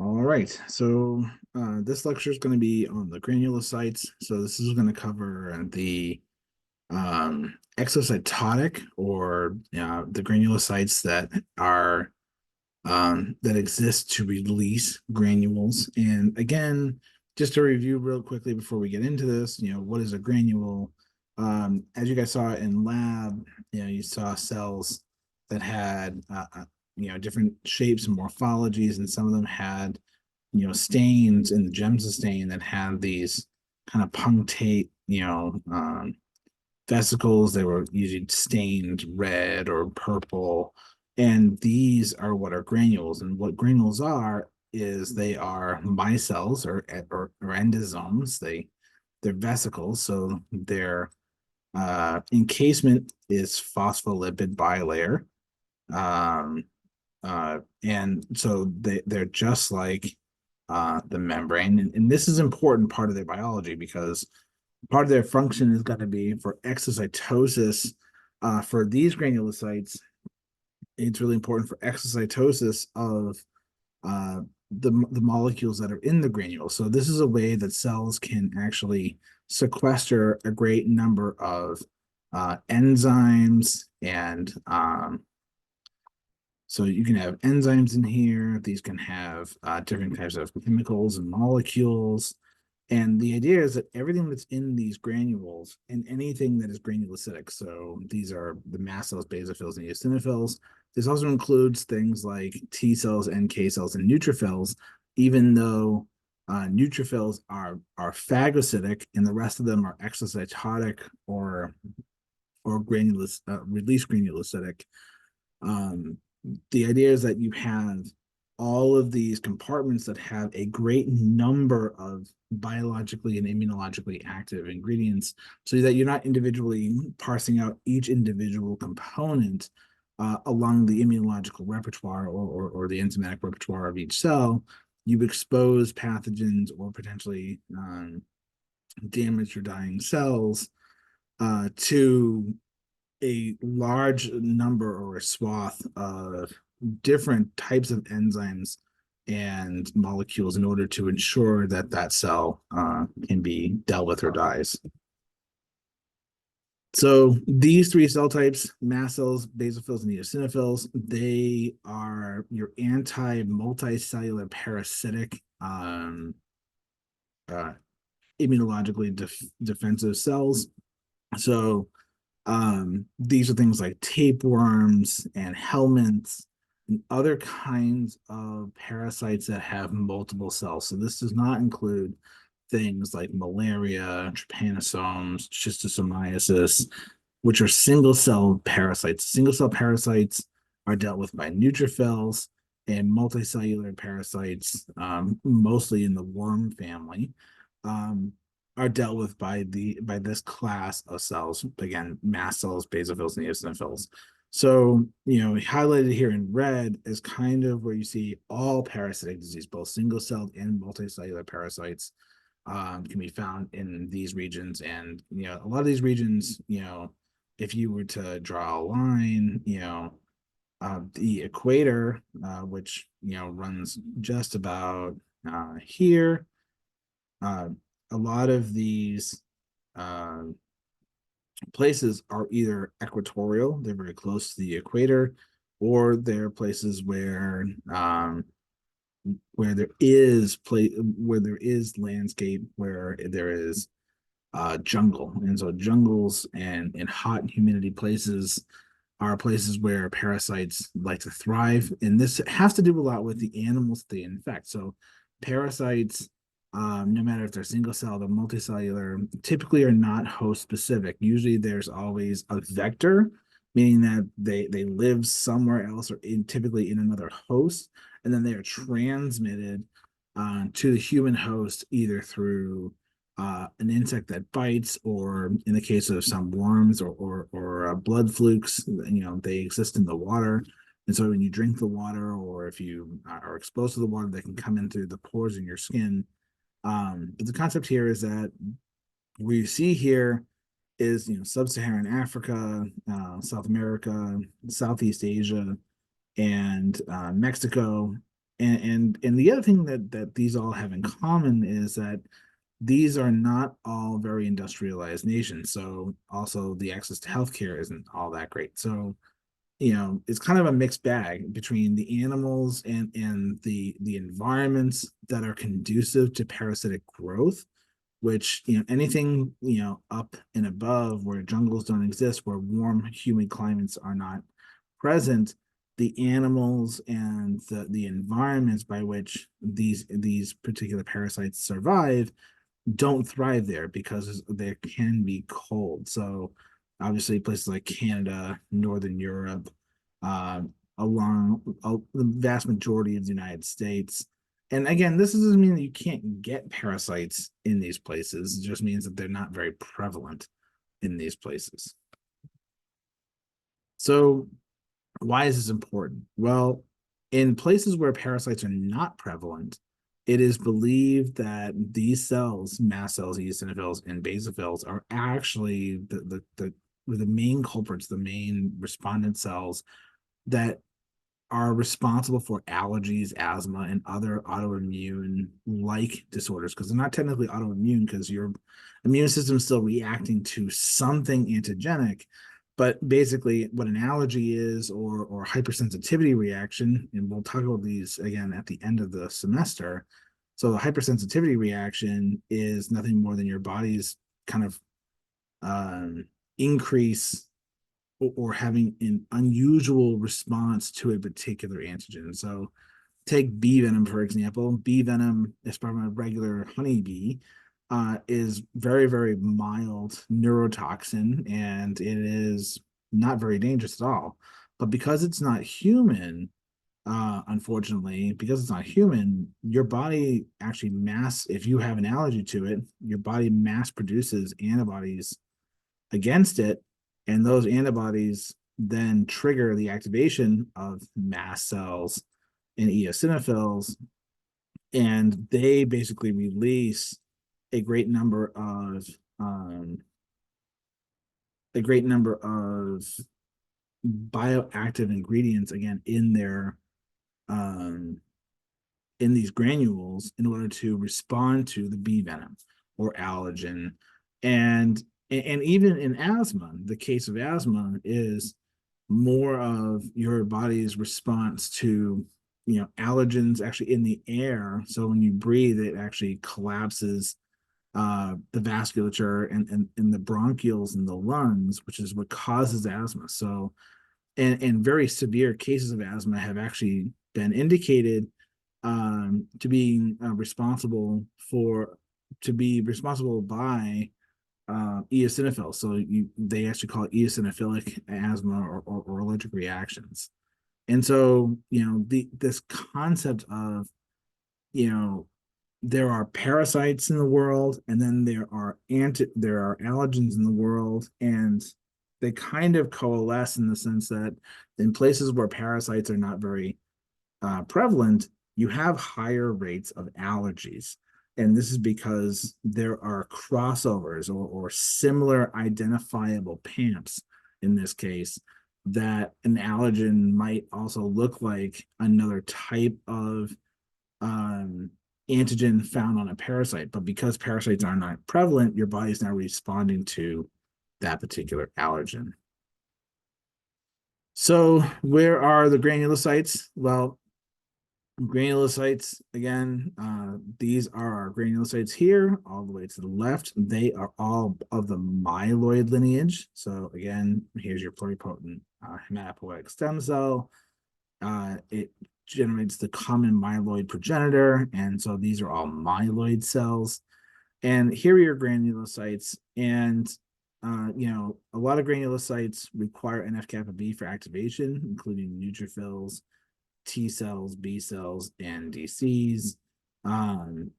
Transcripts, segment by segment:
All right, so this lecture is going to be on the granulocytes. So this is going to cover the exocytotic or the granulocytes that are that exist to release granules. And again, just to review real quickly before we get into this, what is a granule? As you guys saw in lab, you saw cells that had different shapes and morphologies, and some of them had stains in the gems of stain that had these kind of punctate, vesicles. They were usually stained red or purple. And these are what are granules. And what granules are is they are micelles or endosomes. They're vesicles, so their encasement is phospholipid bilayer. Um, and so they're just like the membrane. And this is an important part of their biology because part of their function is going to be for exocytosis. For these granulocytes, it's really important for exocytosis of uh, the molecules that are in the granule. So this is a way that cells can actually sequester a great number of enzymes and so you can have enzymes in here. These can have different types of chemicals and molecules. And the idea is that everything that's in these granules and anything that is granulocytic, so these are the mast cells, basophils, and eosinophils. This also includes things like T cells, NK cells, and neutrophils, even though neutrophils are phagocytic and the rest of them are exocytotic or release granulocytic. Um, the idea is that you have all of these compartments that have a great number of biologically and immunologically active ingredients so that you're not individually parsing out each individual component along the immunological repertoire or the enzymatic repertoire of each cell. You've exposed pathogens or potentially damaged or dying cells to a large number or a swath of different types of enzymes and molecules in order to ensure that that cell can be dealt with or dies. So these three cell types, mast cells, basophils, and eosinophils, they are your anti-multicellular parasitic uh, immunologically defensive cells. So these are things like tapeworms and helminths and other kinds of parasites that have multiple cells. So this does not include things like malaria, trypanosomes, schistosomiasis, which are single cell parasites. Single cell parasites are dealt with by neutrophils, and multicellular parasites, mostly in the worm family, um, are dealt with by this class of cells. Again, mast cells, basophils, and eosinophils. So, highlighted here in red is kind of where you see all parasitic disease, both single-celled and multicellular parasites can be found in these regions. And, a lot of these regions, if you were to draw a line, the equator, which, runs just about here, a lot of these uh, places are either equatorial, they're very close to the equator, or they're places where there is landscape, where there is jungle. And so jungles and in hot humidity places are places where parasites like to thrive. And this has to do a lot with the animals they infect. So parasites, no matter if they're single celled or multicellular, typically are not host specific. Usually there's always a vector, meaning that they live somewhere else or typically in another host, and then they are transmitted to the human host either through an insect that bites, or in the case of some worms or blood flukes, they exist in the water. And so when you drink the water, or if you are exposed to the water, they can come in through the pores in your skin. But the concept here is that we see here is sub-Saharan Africa, South America, Southeast Asia, and Mexico, And the other thing that these all have in common is that these are not all very industrialized nations. So also the access to healthcare isn't all that great. So it's kind of a mixed bag between the animals and the environments that are conducive to parasitic growth, which anything up and above where jungles don't exist, where warm humid climates are not present, the animals and the environments by which these particular parasites survive don't thrive there because there can be cold. So obviously places like Canada, Northern Europe, uh, along the vast majority of the United States. And again, this doesn't mean that you can't get parasites in these places. It just means that they're not very prevalent in these places. So why is this important? Well, in places where parasites are not prevalent, it is believed that these cells, mast cells, eosinophils, and basophils, are actually the main culprits, the main respondent cells that are responsible for allergies, asthma, and other autoimmune like disorders, because they're not technically autoimmune because your immune system is still reacting to something antigenic. But basically, what an allergy is, or hypersensitivity reaction, and we'll talk about these again at the end of the semester. So, the hypersensitivity reaction is nothing more than your body's kind of increase or having an unusual response to a particular antigen. So take bee venom, for example. Bee venom is from a regular honeybee, is very, very mild neurotoxin, and it is not very dangerous at all. But because it's not human, unfortunately, because it's not human, your body actually if you have an allergy to it, your body mass produces antibodies against it, and those antibodies then trigger the activation of mast cells and eosinophils, and they basically release a great number of um, a great number of bioactive ingredients again um, in these granules in order to respond to the bee venom or allergen. And even in asthma, the case of asthma is more of your body's response to allergens actually in the air. So when you breathe, it actually collapses the vasculature and the bronchioles in the lungs, which is what causes asthma. So and very severe cases of asthma have actually been indicated to be responsible for to be responsible by eosinophils. So they actually call it eosinophilic asthma or allergic reactions. And so this concept of you know there are parasites in the world, and then there are allergens in the world, and they kind of coalesce in the sense that in places where parasites are not very prevalent, you have higher rates of allergies. And this is because there are crossovers or similar identifiable PAMPs in this case, that an allergen might also look like another type of um, antigen found on a parasite. But because parasites are not prevalent, your body's now responding to that particular allergen. So, where are the granulocytes? Well, granulocytes, again, these are our granulocytes here, all the way to the left. They are all of the myeloid lineage. So, again, here's your pluripotent hematopoietic stem cell. It generates the common myeloid progenitor, and so these are all myeloid cells. And here are your granulocytes, and a lot of granulocytes require NF-kappa B for activation, including neutrophils, T cells, B cells, and DCs. Um,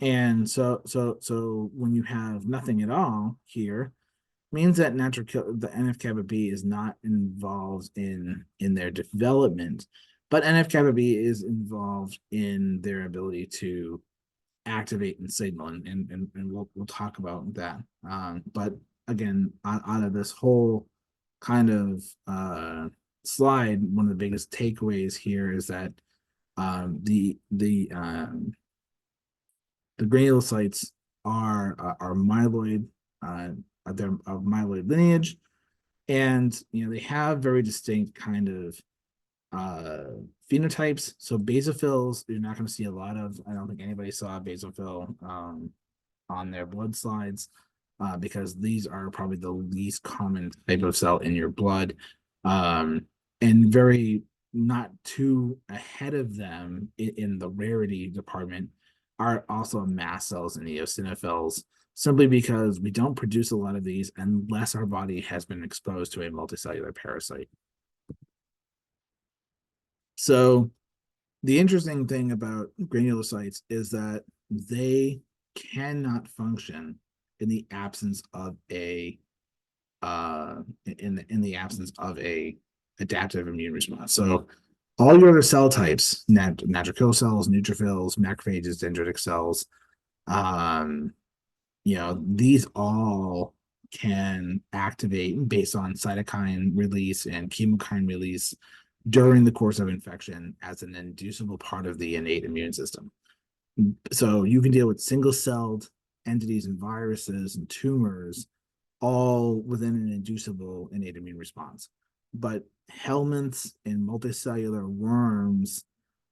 and so when you have nothing at all here, means that the NF-kappa B is not involved in their development, but NF-kappa B is involved in their ability to activate and signal, and we'll talk about that. But again, out of this whole kind of slide, one of the biggest takeaways here is that Um, the the um, the granulocytes are myeloid, uh, they're of myeloid lineage, and they have very distinct kind of uh phenotypes. So basophils, you're not going to see a lot of. I don't think anybody saw a basophil on their blood slides, because these are probably the least common type of cell in your blood, um, and very not too ahead of them in the rarity department are also mast cells and eosinophils, simply because we don't produce a lot of these unless our body has been exposed to a multicellular parasite. So the interesting thing about granulocytes is that they cannot function in the absence of a in the absence of a adaptive immune response. So all your other cell types, natural killer cells, neutrophils, macrophages, dendritic cells, um, these all can activate based on cytokine release and chemokine release during the course of infection as an inducible part of the innate immune system. So you can deal with single-celled entities and viruses and tumors all within an inducible innate immune response. But helminths and multicellular worms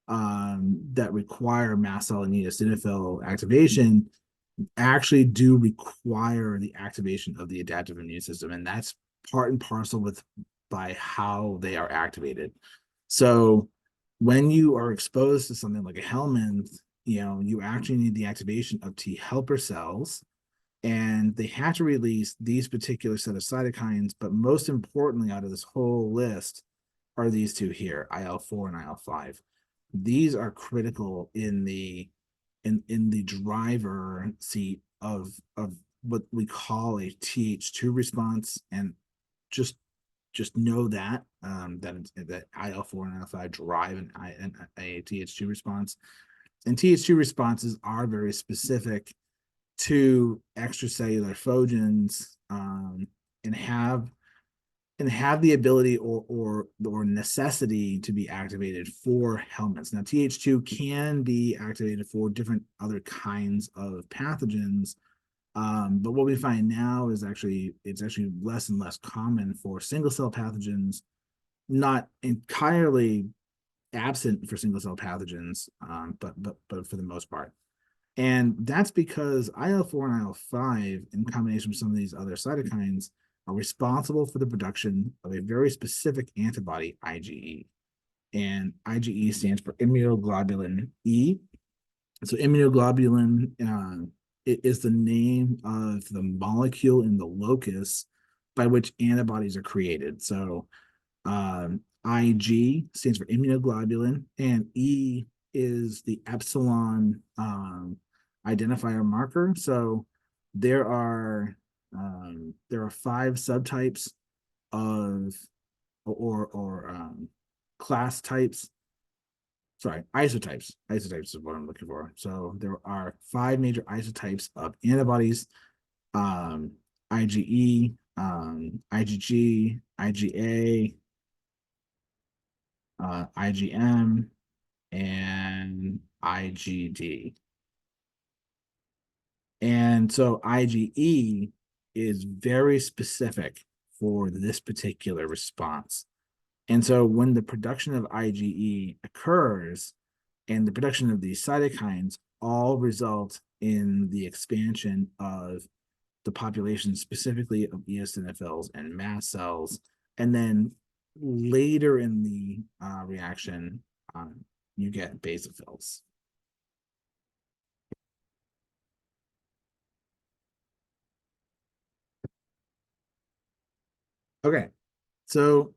that require mast cell and eosinophil activation actually do require the activation of the adaptive immune system, and that's part and parcel with by how they are activated. So when you are exposed to something like a helminth, you actually need the activation of T helper cells, and they have to release these particular set of cytokines. But most importantly, out of this whole list, are these two here, IL-4 and IL-5. These are critical in the driver seat of what we call a Th2 response, and just know that that IL-4 and IL-5 drive a Th2 response, and Th2 responses are very specific to extracellular phogens, and have the ability or necessity to be activated for helminths. Now, Th2 can be activated for different other kinds of pathogens, but what we find now is it's actually less and less common for single cell pathogens, not entirely absent for single cell pathogens, but for the most part. And that's because IL-4 and IL-5, in combination with some of these other cytokines, are responsible for the production of a very specific antibody, IgE. And IgE stands for immunoglobulin E. So immunoglobulin it is the name of the molecule in the locus by which antibodies are created. So Ig stands for immunoglobulin, and E is the epsilon identifier marker. So there are five subtypes of or class types. Sorry, isotypes. Isotypes is what I'm looking for. So there are five major isotypes of antibodies: um, IgE, IgG, IgA, IgM, and IgD. And so IgE is very specific for this particular response. And so when the production of IgE occurs and the production of these cytokines all result in the expansion of the population, specifically of eosinophils and mast cells. And then later in the reaction, you get basophils. Okay, so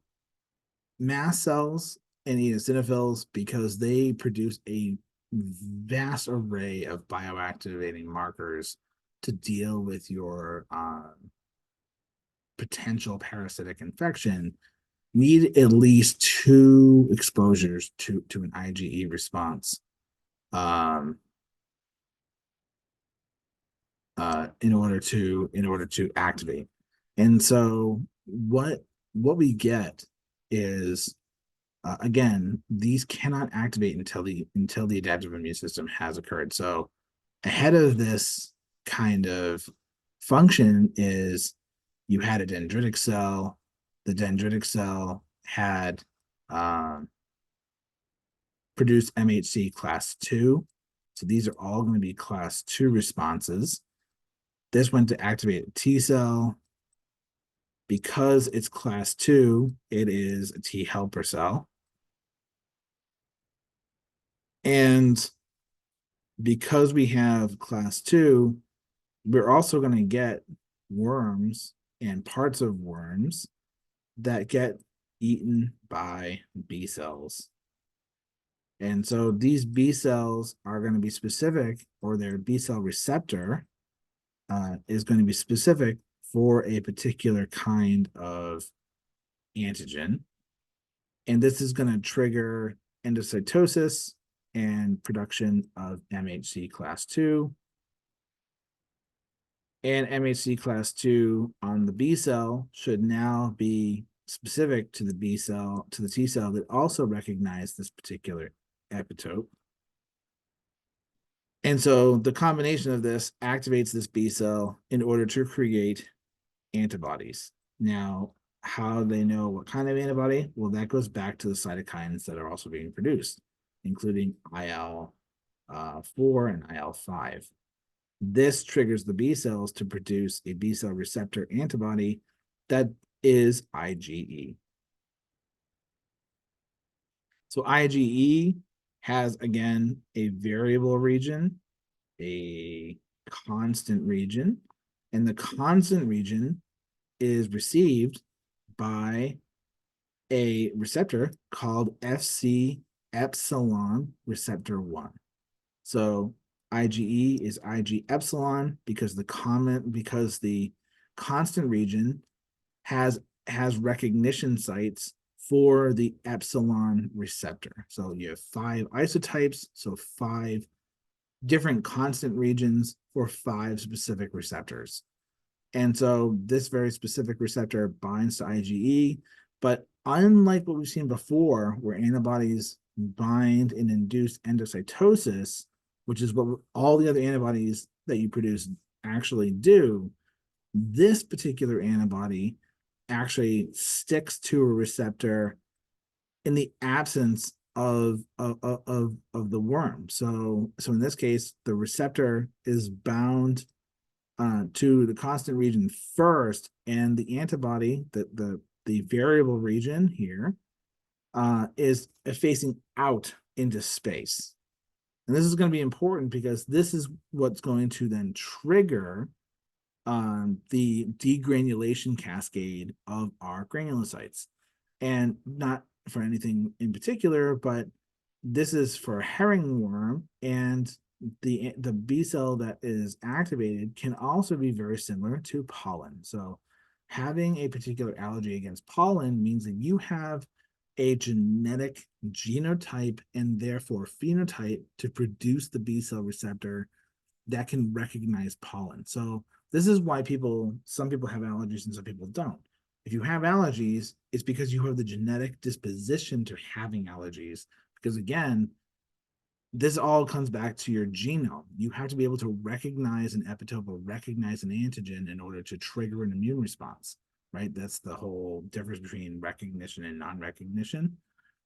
mast cells and eosinophils, because they produce a vast array of bioactivating markers to deal with your potential parasitic infection, need at least two exposures to an IgE response um, in order to activate. And so what we get is Again, these cannot activate until the adaptive immune system has occurred. So ahead of this kind of function is you had a dendritic cell. The dendritic cell had produced MHC class 2. So these are all going to be class 2 responses. This went to activate a T cell. Because it's class 2, it is a T helper cell. And because we have class 2, we're also going to get worms and parts of worms that get eaten by B cells. And so these B cells are going to be specific, or their B cell receptor is going to be specific for a particular kind of antigen. And this is going to trigger endocytosis and production of MHC class 2. And MHC class 2 on the B cell should now be specific to the B cell, to the T cell that also recognized this particular epitope. And so the combination of this activates this B cell in order to create antibodies. Now, how do they know what kind of antibody? Well, that goes back to the cytokines that are also being produced, including IL-4 and IL-5. This triggers the B cells to produce a B cell receptor antibody that is IgE. So IgE has, again, a variable region, a constant region, and the constant region is received by a receptor called Fc epsilon receptor 1. So IgE is Ig epsilon because the constant region has recognition sites for the epsilon receptor. So you have 5 isotypes, so 5 different constant regions for 5 specific receptors. And so this very specific receptor binds to IgE, but unlike what we've seen before, where antibodies bind and induce endocytosis, which is what all the other antibodies that you produce actually do, this particular antibody actually sticks to a receptor in the absence of the worm. So in this case, the receptor is bound to the constant region first, and the antibody, the variable region here, is facing out into space. And this is going to be important because this is what's going to then trigger the degranulation cascade of our granulocytes. And not for anything in particular, but this is for a herring worm, and the B cell that is activated can also be very similar to pollen. So having a particular allergy against pollen means that you have a genetic genotype and therefore phenotype to produce the B cell receptor that can recognize pollen. So this is why some people have allergies and some people don't. If you have allergies, it's because you have the genetic disposition to having allergies. Because again, this all comes back to your genome. You have to be able to recognize an epitope or recognize an antigen in order to trigger an immune response, right? That's the whole difference between recognition and non-recognition.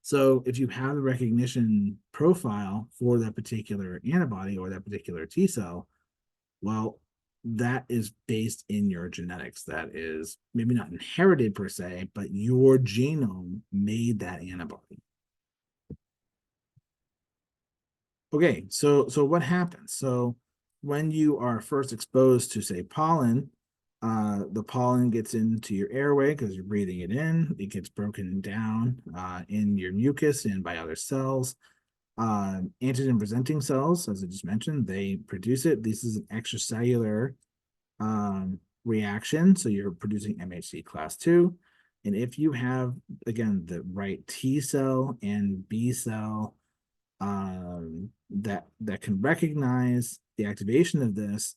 So if you have the recognition profile for that particular antibody or that particular T cell, well, that is based in your genetics. That is maybe not inherited per se, but your genome made that antibody. Okay, so what happens? So when you are first exposed to, say, pollen, the pollen gets into your airway because you're breathing it in. It gets broken down in your mucus and by other cells. Antigen presenting cells, as I just mentioned, they produce it. This is an extracellular reaction, so you're producing MHC class 2. And if you have, again, the right T cell and B cell that can recognize the activation of this,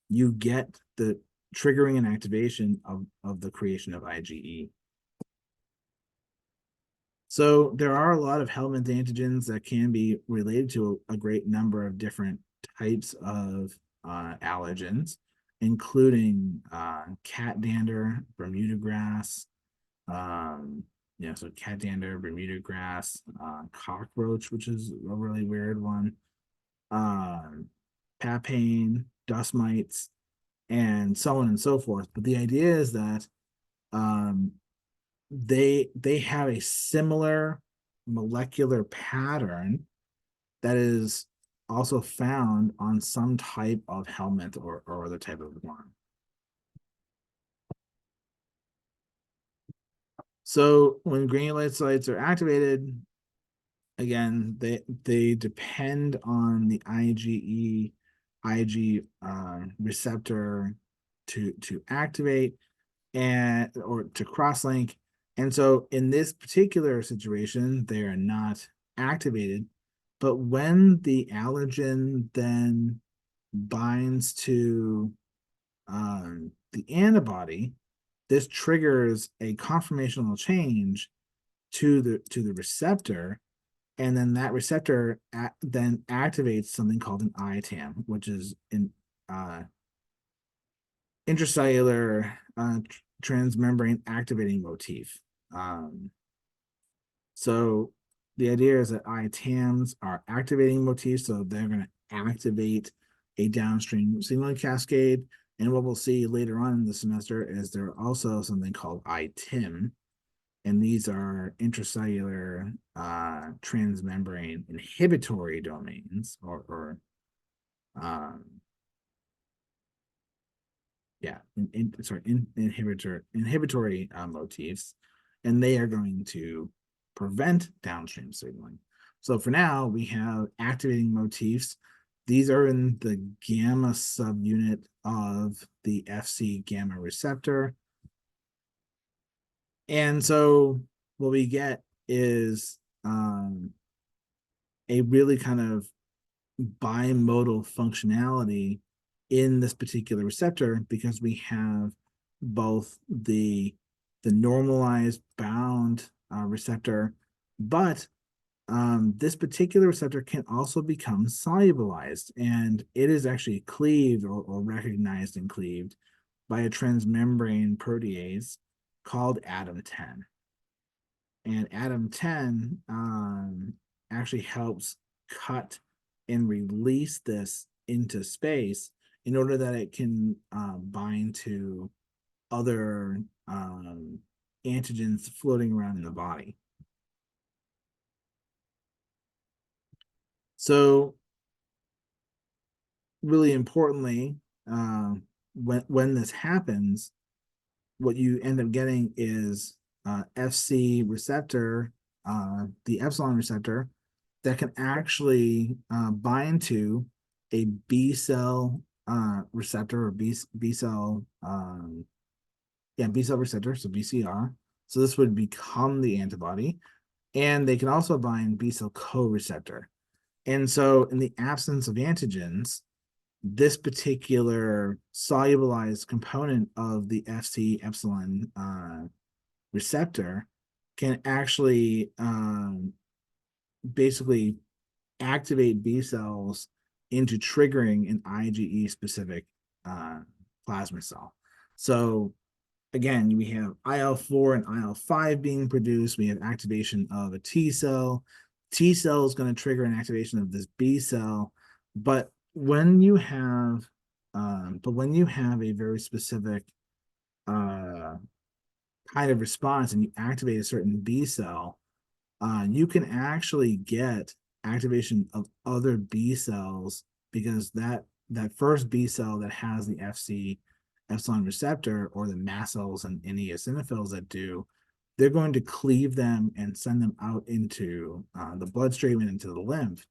you get the triggering and activation of the creation of IgE. So there are a lot of helminth antigens that can be related to a great number of different types of allergens, including cat dander, Bermuda grass, um, so cat dander, Bermuda grass, cockroach, which is a really weird one, um, papain, dust mites, and so on and so forth. But the idea is that um, they have a similar molecular pattern that is also found on some type of helminth or other type of worm. So when granulocytes are activated, again, they depend on the IG receptor to activate and or to cross-link. And so in this particular situation, they are not activated. But when the allergen then binds to the antibody, this triggers a conformational change to the receptor, and then that receptor then activates something called an ITAM, which is an uh, intracellular transmembrane activating motif. Um, so the idea is that ITAMs are activating motifs, so they're going to activate a downstream signaling cascade. And what we'll see later on in the semester is there are also something called ITIM, and these are intracellular transmembrane inhibitory domains, or um, yeah, inhibitory motifs, and they are going to prevent downstream signaling. So for now, we have activating motifs. These are in the gamma subunit of the Fc gamma receptor. And so what we get is a really kind of bimodal functionality in this particular receptor, because we have both the normalized bound receptor, but this particular receptor can also become solubilized, and it is actually cleaved or recognized and cleaved by a transmembrane protease called ADAM10. And ADAM10 actually helps cut and release this into space in order that it can bind to other antigens floating around in the body. So really importantly, when this happens, what you end up getting is FC receptor, the epsilon receptor, that can actually bind to a B cell receptor, or B cell, B cell receptor, so BCR. So this would become the antibody, and they can also bind B cell co-receptor. And so, in the absence of antigens, this particular solubilized component of the FC epsilon receptor can actually basically activate B cells into triggering an IgE specific plasma cell. So again, we have IL-4 and IL-5 being produced. We have activation of a T cell. T cell is going to trigger an activation of this B cell. But when you have a very specific kind of response, and you activate a certain B cell, you can actually get activation of other B cells, because that first B cell that has the FC epsilon receptor, or the mast cells and any eosinophils that do, they're going to cleave them and send them out into the bloodstream and into the lymph,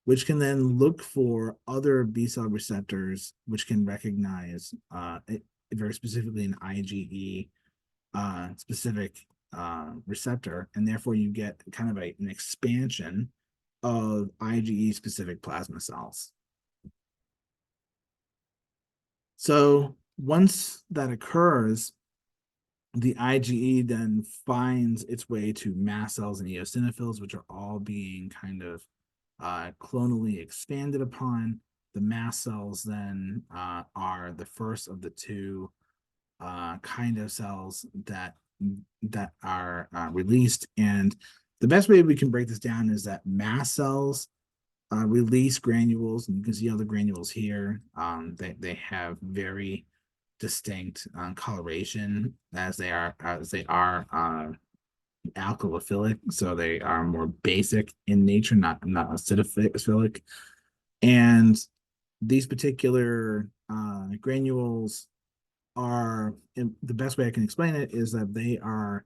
which can then look for other B cell receptors, which can recognize very specifically an IgE specific receptor, and therefore you get kind of an expansion of IgE specific plasma cells. So once that occurs, The IgE then finds its way to mast cells and eosinophils, which are all being kind of clonally expanded upon. The mast cells then are the first of the two kind of cells that are released. And the best way we can break this down is that mast cells release granules, and you can see all the granules here. They have very distinct coloration as they are alkalophilic, so they are more basic in nature, not acidophilic. And these particular granules are, the best way I can explain it is that they are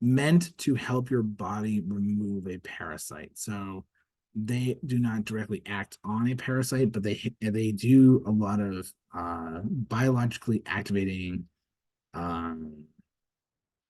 meant to help your body remove a parasite. So they do not directly act on a parasite, but they do a lot of biologically activating um,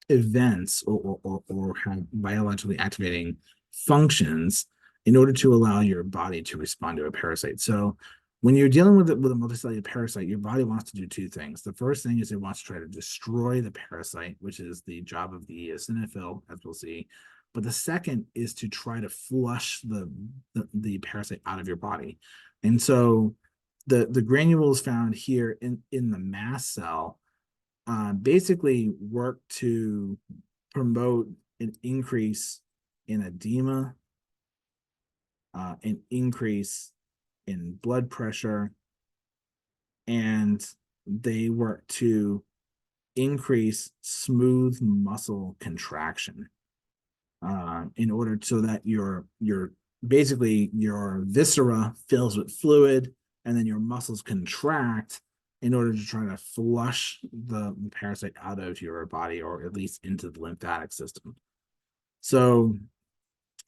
events or have biologically activating functions in order to allow your body to respond to a parasite. So when you're dealing with a multicellular parasite, your body wants to do two things. The first thing is it wants to try to destroy the parasite, which is the job of the eosinophil, as we'll see. But the second is to try to flush the parasite out of your body. And so the granules found here in the mast cell basically work to promote an increase in edema, an increase in blood pressure, and they work to increase smooth muscle contraction in order so that your basically your viscera fills with fluid and then your muscles contract in order to try to flush the parasite out of your body or at least into the lymphatic system. So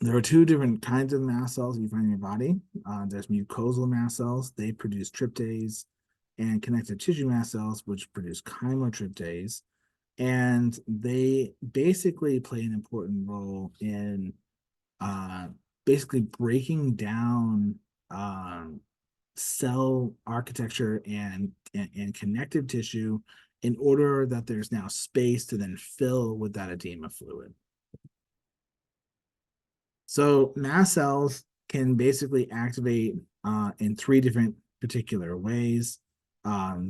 there are two different kinds of mast cells you find in your body. There's mucosal mast cells. They produce tryptase, and connective tissue mast cells, which produce chymotryptase. And they basically play an important role in uh, basically breaking down cell architecture and connective tissue in order that there's now space to then fill with that edema fluid. So mast cells can basically activate in three different particular ways.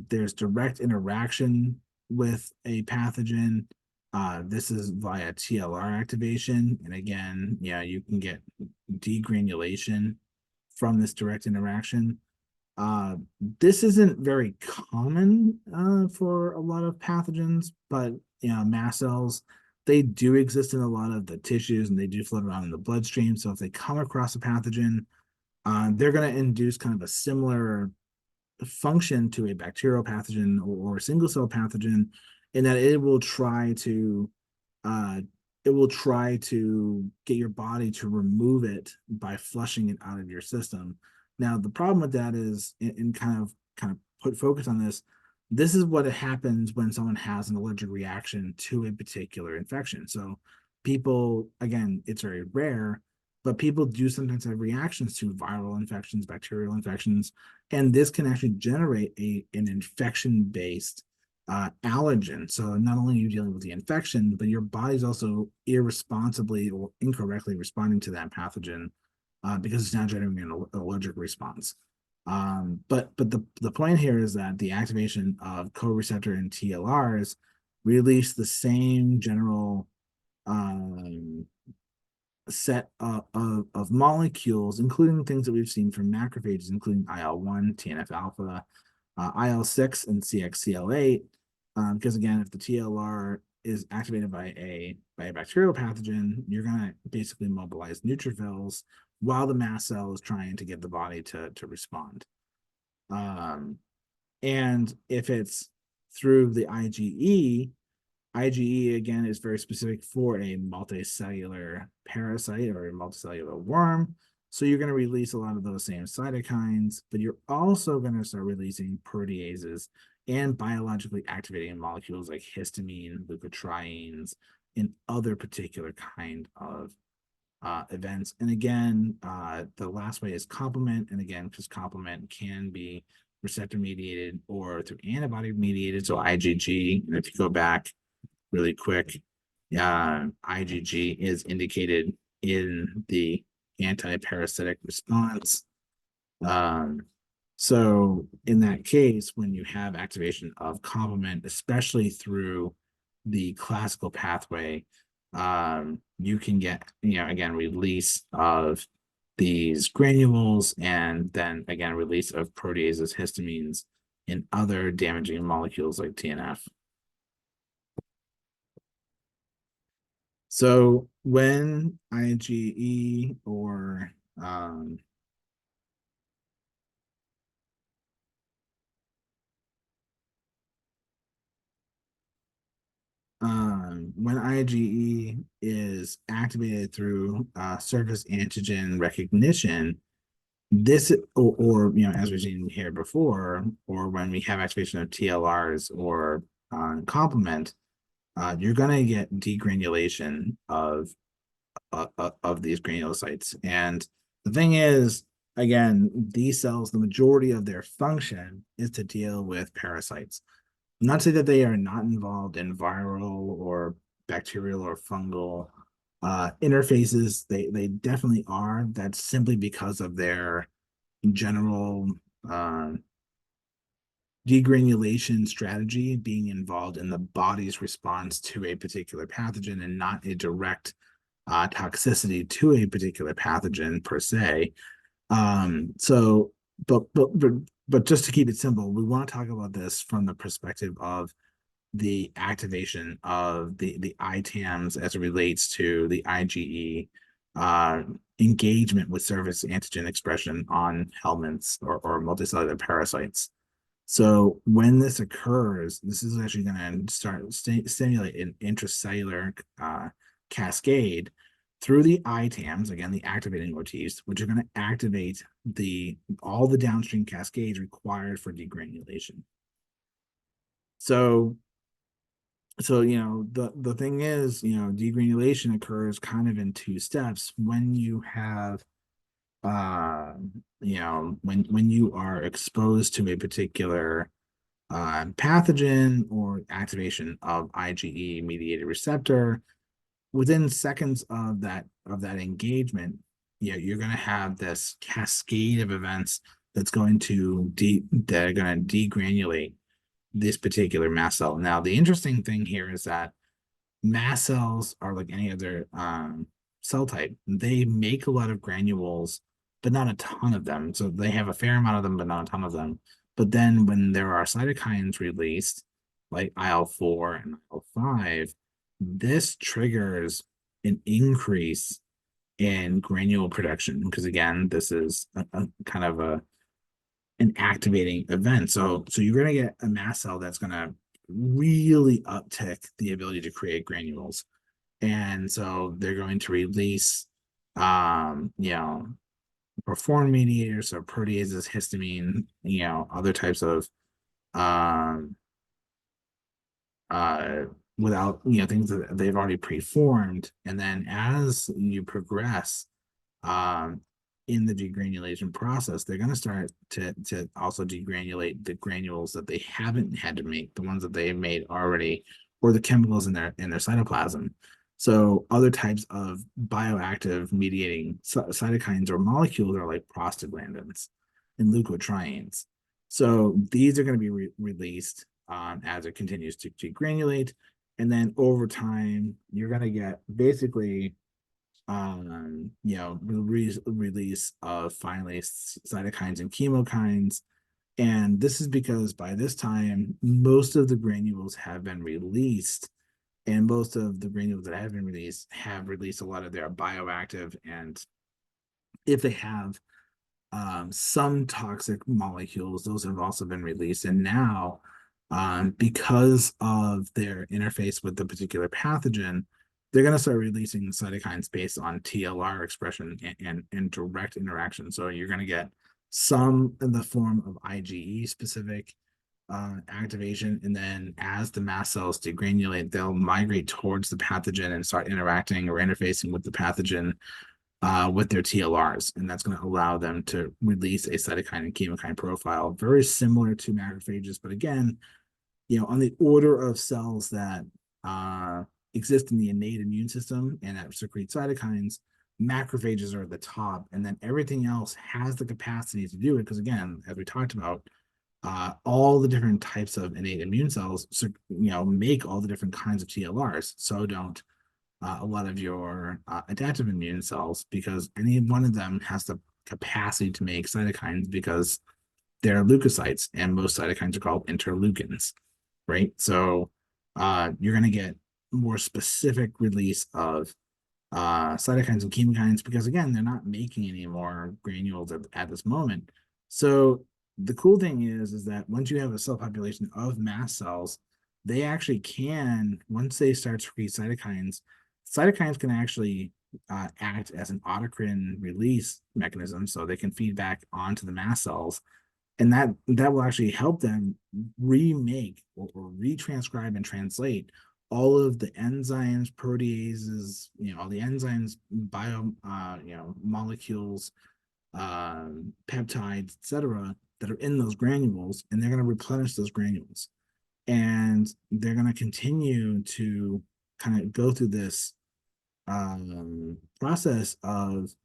There's direct interaction with a pathogen. This is via TLR activation. And again, yeah, you can get degranulation from this direct interaction. This isn't very common for a lot of pathogens, but mast cells, they do exist in a lot of the tissues and they do float around in the bloodstream. So if they come across a pathogen, they're going to induce kind of a similar function to a bacterial pathogen or a single cell pathogen, in that uh, it will try to get your body to remove it by flushing it out of your system. Now, the problem with that is, in kind of put focus on this. This is what happens when someone has an allergic reaction to a particular infection. So, people, again, it's very rare, but people do sometimes have reactions to viral infections, bacterial infections, and this can actually generate an infection-based allergen. So not only are you dealing with the infection, but your body's also irresponsibly or incorrectly responding to that pathogen because it's now generating an allergic response. But the point here is that the activation of co-receptor and TLRs release the same general set of molecules, including things that we've seen from macrophages, including IL-1, TNF-alpha, IL-6, and CXCL8. Because again, if the TLR is activated by a bacterial pathogen, you're going to basically mobilize neutrophils while the mast cell is trying to get the body to respond. And if it's through the IgE again is very specific for a multicellular parasite or a multicellular worm. So you're going to release a lot of those same cytokines, but you're also going to start releasing proteases and biologically activating molecules like histamine, leukotrienes, and other particular kind of events. And again, the last way is complement. And again, because complement can be receptor mediated or through antibody mediated. So IgG, and if you go back really quick. IgG is indicated in the anti-parasitic response. Um, so in that case, when you have activation of complement, especially through the classical pathway, you can get, again, release of these granules and then again, release of proteases, histamines, and other damaging molecules like TNF. So when IgE or when IgE is activated through surface antigen recognition, this as we've seen here before, or when we have activation of TLRs or complement, you're going to get degranulation of these granulocytes. And the thing is, again, these cells, the majority of their function is to deal with parasites. Not to say that they are not involved in viral or bacterial or fungal interfaces. They definitely are. That's simply because of their general uh, degranulation strategy being involved in the body's response to a particular pathogen and not a direct toxicity to a particular pathogen per se. So, but just to keep it simple, we want to talk about this from the perspective of the activation of the ITAMs as it relates to the IgE engagement with surface antigen expression on helminths or multicellular parasites. So when this occurs, this is actually going to start stimulate an intracellular cascade through the ITAMs, again, the activating motifs, which are going to activate all the downstream cascades required for degranulation. So the thing is, degranulation occurs kind of in two steps. When you have when you are exposed to a particular pathogen or activation of IgE mediated receptor, within seconds of that engagement, you're going to have this cascade of events that's going to degranulate this particular mast cell. Now, the interesting thing here is that mast cells are like any other cell type. They make a lot of granules, but not a ton of them. So they have a fair amount of them, but not a ton of them. But then when there are cytokines released, like IL-4 and IL-5, this triggers an increase in granule production because again, this is a kind of an activating event. So you're going to get a mast cell that's going to really uptick the ability to create granules. And so they're going to release, perform mediators, so proteases, histamine, other types of, um, uh, without, things that they've already preformed. And then as you progress, um, in the degranulation process, they're going to start to also degranulate the granules that they haven't had to make, the ones that they made already, or the chemicals in their cytoplasm. So other types of bioactive mediating cytokines or molecules are like prostaglandins and leukotrienes. So these are going to be released as it continues to degranulate. And then over time, you're going to get basically release of finally cytokines and chemokines. And this is because by this time, most of the granules have been released, and most of the granules that have been released have released a lot of their bioactive, and if they have some toxic molecules, those have also been released. And now, because of their interface with the particular pathogen, they're going to start releasing cytokines based on TLR expression and direct interaction. So you're going to get some in the form of IgE specific activation. And then as the mast cells degranulate, they'll migrate towards the pathogen and start interacting or interfacing with the pathogen with their TLRs. And that's going to allow them to release a cytokine and chemokine profile, very similar to macrophages. But again, on the order of cells that exist in the innate immune system and that secrete cytokines. Macrophages are at the top, and then everything else has the capacity to do it. Because again, as we talked about, all the different types of innate immune cells, make all the different kinds of TLRs. So don't a lot of your adaptive immune cells, because any one of them has the capacity to make cytokines because they're leukocytes, and most cytokines are called interleukins, right? So you're going to get more specific release of cytokines and chemokines because, again, they're not making any more granules at this moment. So the cool thing is that once you have a cell population of mast cells, they actually can, once they start to secrete cytokines can actually act as an autocrine release mechanism, so they can feed back onto the mast cells, and that will actually help them remake or retranscribe and translate all of the enzymes, proteases, all the enzymes, molecules, peptides, etc., that are in those granules, and they're going to replenish those granules, and they're going to continue to kind of go through this process of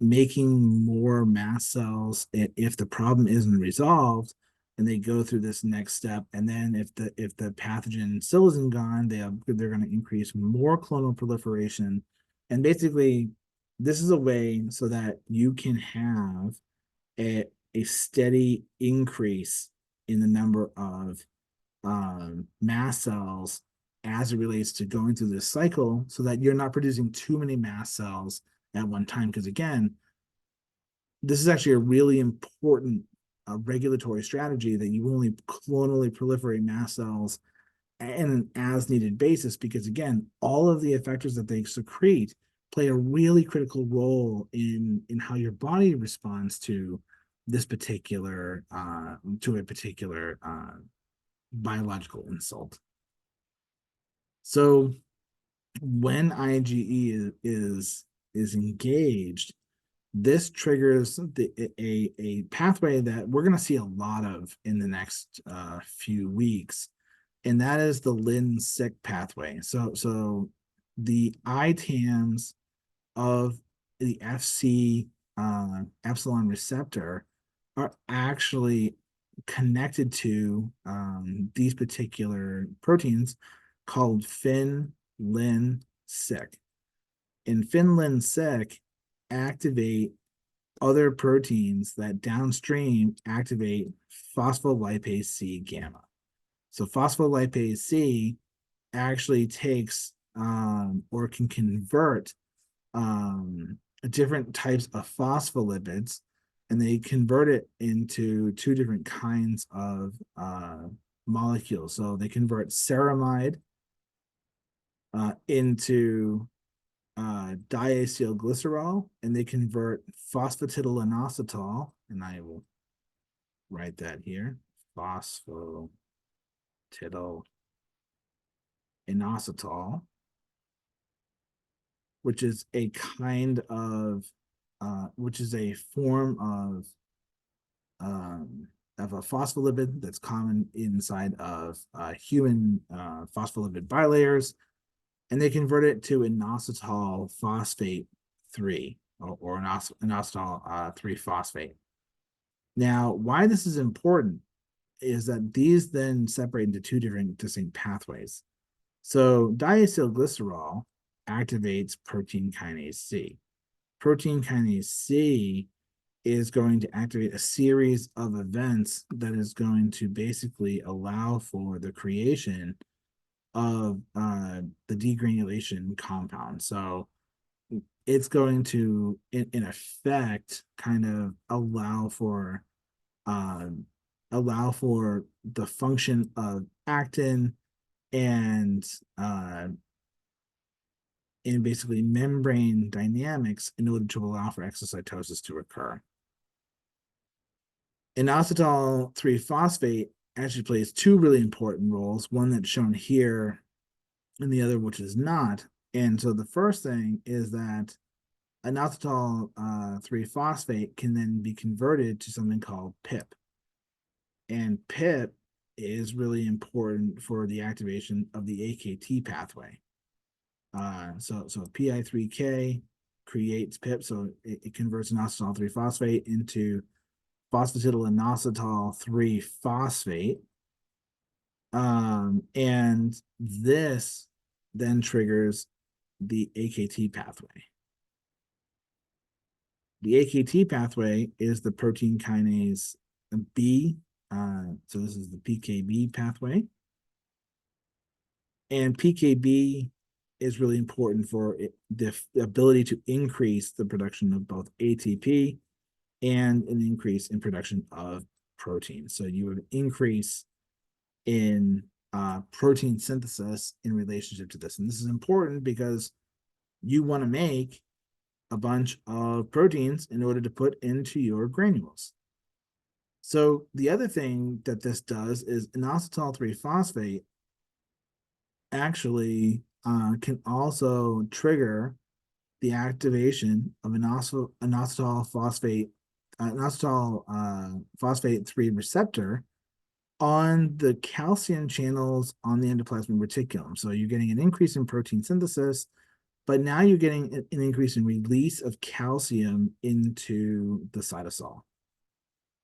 making more mast cells if the problem isn't resolved, and they go through this next step, and then if the pathogen still isn't gone, they're going to increase more clonal proliferation, and basically this is a way so that you can have a steady increase in the number of mast cells as it relates to going through this cycle, so that you're not producing too many mast cells at one time. Because again, this is actually a really important regulatory strategy, that you only clonally proliferate mast cells in an as needed basis, because again, all of the effectors that they secrete play a really critical role in how your body responds to this particular biological insult. So when IgE is engaged, this triggers a pathway that we're going to see a lot of in the next few weeks, and that is the Lin-6 pathway. So the ITAMs of the FC epsilon receptor are actually connected to these particular proteins called Fin-Lin-6. And Fin-Lin-6 activate other proteins that downstream activate phospholipase C gamma. So phospholipase C actually takes or can convert different types of phospholipids, and they convert it into two different kinds of molecules. So they convert ceramide into diacylglycerol, and they convert phosphatidylinositol, and I will write that here, phosphatidylinositol, which is a kind of which is a form of a phospholipid that's common inside of human phospholipid bilayers, and they convert it to inositol phosphate 3 or inositol 3 phosphate. Now, why this is important is that these then separate into two different distinct pathways. So diacylglycerol activates protein kinase C. Protein kinase C is going to activate a series of events that is going to basically allow for the creation of the degranulation compound. So it's going to, in effect, kind of allow for the function of actin and in basically membrane dynamics in order to allow for exocytosis to occur. Inositol 3 phosphate actually plays two really important roles, one that's shown here and the other which is not. And so the first thing is that inositol 3 phosphate can then be converted to something called PIP. And PIP is really important for the activation of the AKT pathway. So PI3K creates PIP, so it converts inositol 3 phosphate into phosphatidylinositol 3 phosphate. And this then triggers the AKT pathway. The AKT pathway is the protein kinase B. So this is the PKB pathway. And PKB is really important for the ability to increase the production of both ATP and an increase in production of protein. So you would increase in protein synthesis in relationship to this. And this is important because you want to make a bunch of proteins in order to put into your granules. So the other thing that this does is inositol 3 phosphate actually can also trigger the activation of inositol phosphate 3 receptor on the calcium channels on the endoplasmic reticulum. So you're getting an increase in protein synthesis, but now you're getting an increase in release of calcium into the cytosol.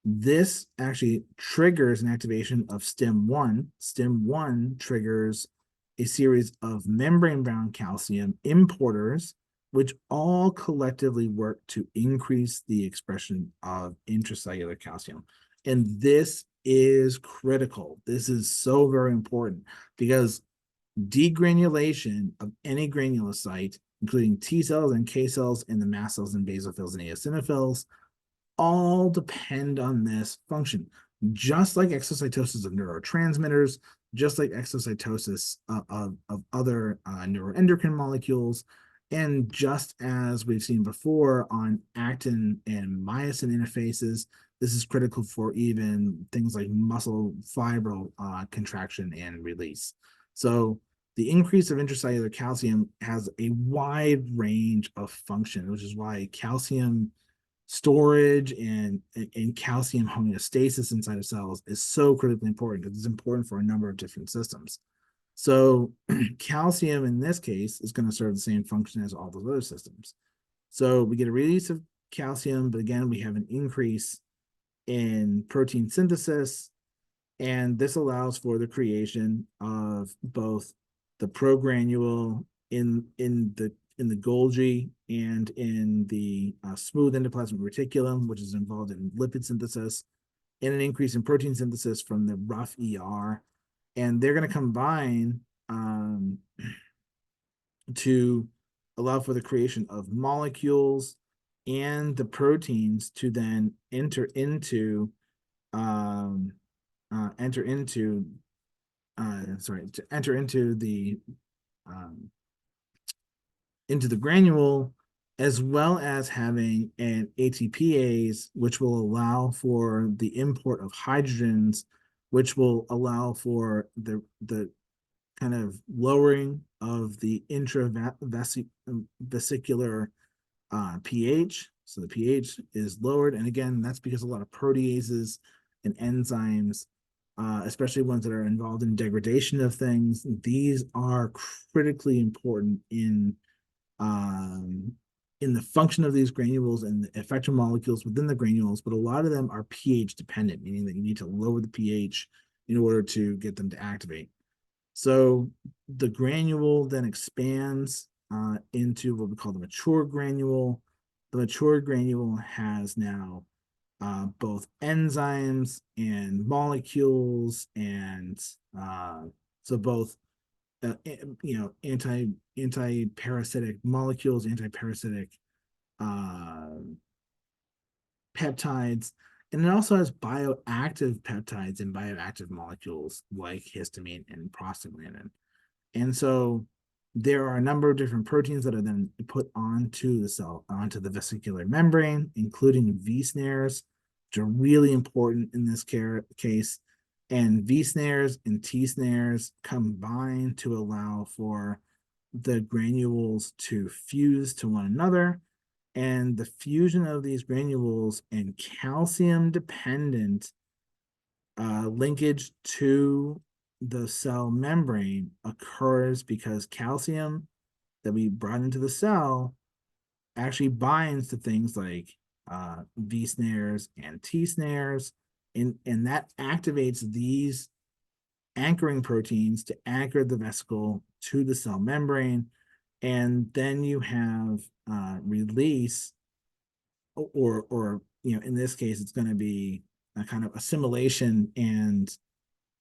This actually triggers an activation of STIM1. STIM1 triggers a series of membrane-bound calcium importers, which all collectively work to increase the expression of intracellular calcium. And this is critical. This is so very important because degranulation of any granulocyte, including T cells and K cells and the mast cells and basophils and eosinophils, all depend on this function. Just like exocytosis of neurotransmitters, just like exocytosis of other neuroendocrine molecules, and just as we've seen before on actin and myosin interfaces, this is critical for even things like muscle fibril contraction and release. So the increase of intracellular calcium has a wide range of function, which is why calcium storage and calcium homeostasis inside of cells is so critically important because it's important for a number of different systems. So calcium in this case is going to serve the same function as all those other systems. So we get a release of calcium, but again, we have an increase in protein synthesis, and this allows for the creation of both the progranule in the Golgi and in the smooth endoplasmic reticulum, which is involved in lipid synthesis, and an increase in protein synthesis from the rough ER. And they're going to combine to allow for the creation of molecules and the proteins to then enter into the granule, as well as having an ATPase, which will allow for the import of hydrogens, which will allow for the kind of lowering of the intravesicular pH. So the pH is lowered. And again, that's because a lot of proteases and enzymes, especially ones that are involved in degradation of things, these are critically important in the function of these granules and the effector molecules within the granules, but a lot of them are pH dependent, meaning that you need to lower the pH in order to get them to activate. So the granule then expands into what we call the mature granule. The mature granule has now both enzymes and molecules, and so both anti-parasitic molecules, anti-parasitic peptides, and it also has bioactive peptides and bioactive molecules like histamine and prostaglandin. And so there are a number of different proteins that are then put onto the cell, onto the vesicular membrane, including V snares, which are really important in this case. And V snares and T snares combine to allow for the granules to fuse to one another. And the fusion of these granules and calcium dependent linkage to the cell membrane occurs because calcium that we brought into the cell actually binds to things like V snares and T snares, and that activates these anchoring proteins to anchor the vesicle to the cell membrane. And then you have release, or in this case, it's going to be a kind of assimilation and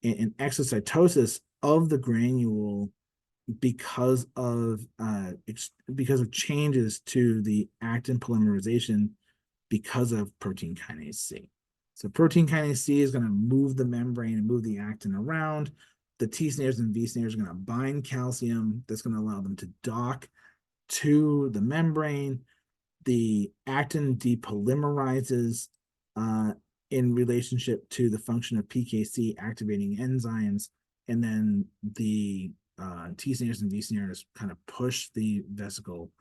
exocytosis of the granule because of changes to the actin polymerization because of protein kinase C. So protein kinase C is going to move the membrane and move the actin around. The T snares and V snares are going to bind calcium. That's going to allow them to dock to the membrane. The actin depolymerizes in relationship to the function of PKC activating enzymes, and then the T snares and V snares kind of push the vesicle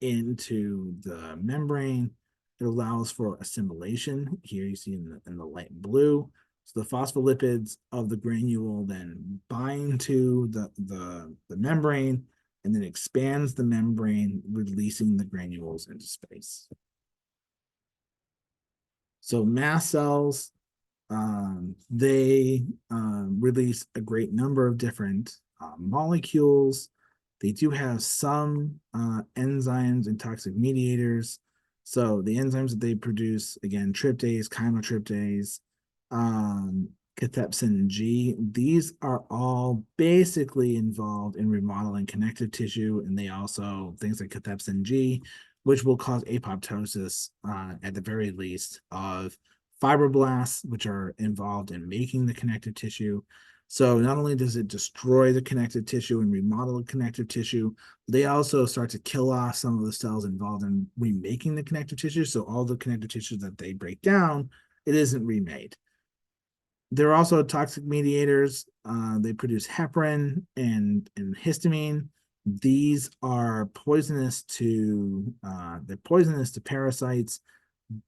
into the membrane. It allows for assimilation. Here you see in the light blue. So the phospholipids of the granule then bind to the membrane and then expands the membrane, releasing the granules into space. So mast cells, they release a great number of different molecules. They do have some enzymes and toxic mediators. So the enzymes that they produce, again, tryptase, chymotryptase, cathepsin G, these are all basically involved in remodeling connective tissue, and they also, things like cathepsin G, which will cause apoptosis at the very least of fibroblasts, which are involved in making the connective tissue. So not only does it destroy the connective tissue and remodel the connective tissue, they also start to kill off some of the cells involved in remaking the connective tissue. So all the connective tissue that they break down, it isn't remade. They're also toxic mediators. They produce heparin and histamine. These are poisonous to parasites,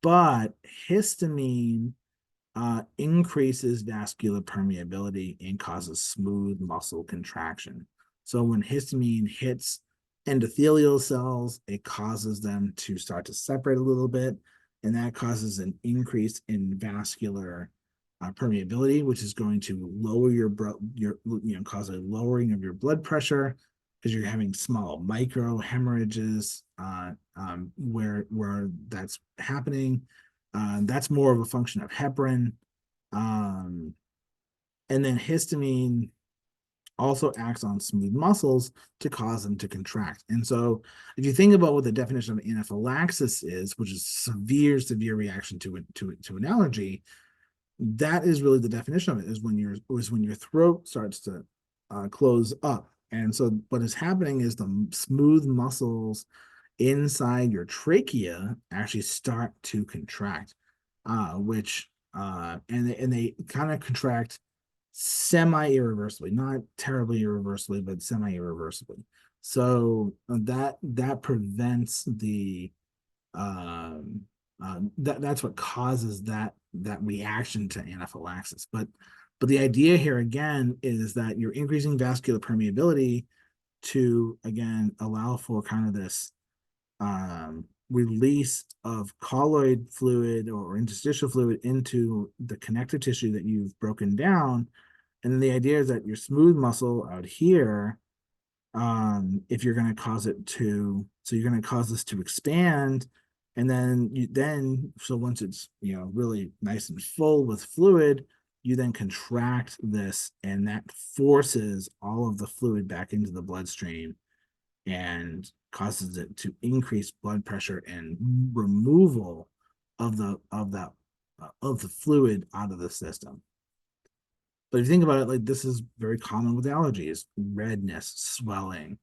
but histamine increases vascular permeability and causes smooth muscle contraction. So when histamine hits endothelial cells, it causes them to start to separate a little bit, and that causes an increase in vascular permeability, which is going to lower cause a lowering of your blood pressure because you're having small micro hemorrhages where that's happening. That's more of a function of heparin. And then histamine also acts on smooth muscles to cause them to contract. And so if you think about what the definition of anaphylaxis is, which is severe reaction to an allergy, that is really the definition of it, is when your throat starts to close up. And so what is happening is the smooth muscles inside your trachea actually start to contract, which and they kind of contract semi-irreversibly, not terribly irreversibly, but semi-irreversibly. So that prevents the that's what causes that reaction to anaphylaxis. But the idea here again is that you're increasing vascular permeability to again allow for kind of this release of colloid fluid or interstitial fluid into the connective tissue that you've broken down. And then the idea is that your smooth muscle out here, if you're going to cause it to, so you're going to cause this to expand, and so once it's really nice and full with fluid, you then contract this, and that forces all of the fluid back into the bloodstream and causes it to increase blood pressure and removal of the fluid out of the system. But if you think about it, like, this is very common with allergies: redness, swelling,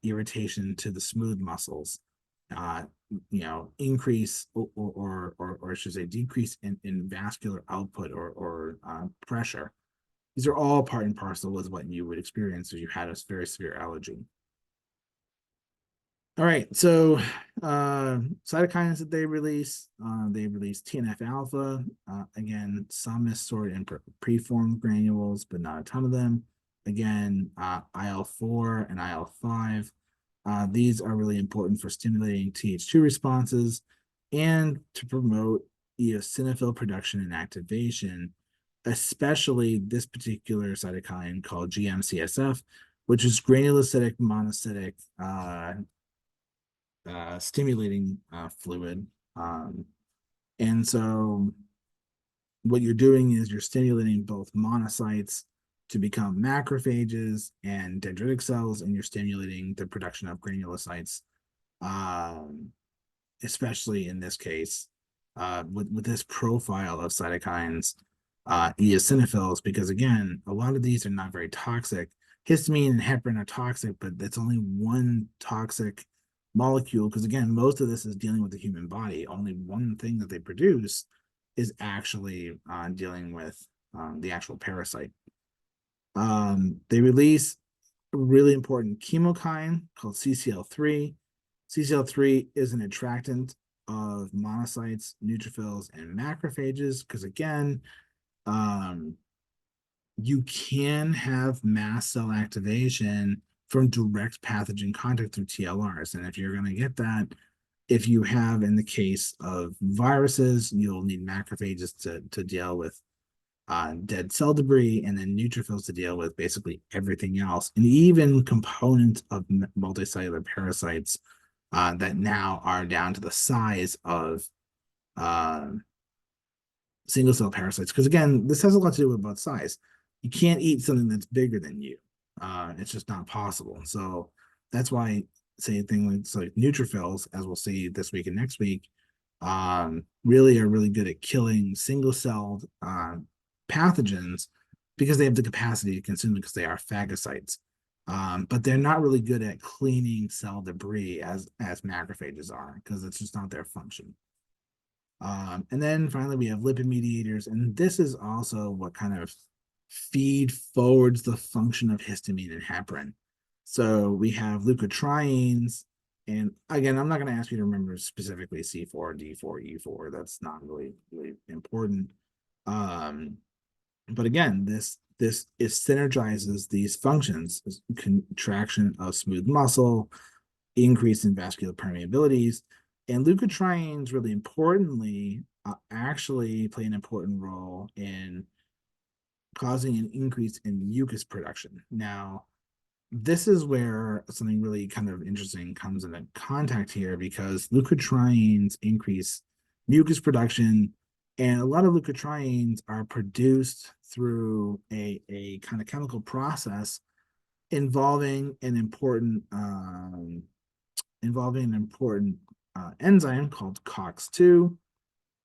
irritation to the smooth muscles, increase or I should say decrease in vascular output or pressure. These are all part and parcel with what you would experience if you had a very severe allergy. All right, so cytokines that they release TNF alpha. Again, some is stored in preformed granules, but not a ton of them. Again, IL-4 and IL-5. These are really important for stimulating Th2 responses and to promote eosinophil production and activation, especially this particular cytokine called GM-CSF, which is granulocytic monocytic stimulating fluid. And so what you're doing is you're stimulating both monocytes to become macrophages and dendritic cells, and you're stimulating the production of granulocytes, um, especially in this case, with this profile of cytokines, eosinophils, because again, a lot of these are not very toxic. Histamine and heparin are toxic, but that's only one toxic molecule, because again, most of this is dealing with the human body. Only one thing that they produce is actually dealing with the actual parasite. They release a really important chemokine called CCL3. CCL3 is an attractant of monocytes, neutrophils, and macrophages, because again, um, you can have mast cell activation from direct pathogen contact through TLRs. And if you're going to get that, if you have, in the case of viruses, you'll need macrophages to deal with dead cell debris, and then neutrophils to deal with basically everything else, and even components of multicellular parasites that now are down to the size of uh, single cell parasites. Because again, this has a lot to do with both size. You can't eat something that's bigger than you. It's just not possible. So that's why, say, things like neutrophils, as we'll see this week and next week, really are really good at killing single celled pathogens, because they have the capacity to consume it, because they are phagocytes. But they're not really good at cleaning cell debris as macrophages are, because it's just not their function. And then finally, we have lipid mediators, and this is also what kind of feed forwards the function of histamine and heparin. So we have leukotrienes, and again, I'm not going to ask you to remember specifically C4, D4, E4. That's not really important. But again, this it synergizes these functions: contraction of smooth muscle, increase in vascular permeabilities, and leukotrienes, really importantly, actually play an important role in causing an increase in mucus production. Now, this is where something really kind of interesting comes into contact here, because leukotrienes increase mucus production, and a lot of leukotrienes are produced through a kind of chemical process involving an important enzyme called COX-2.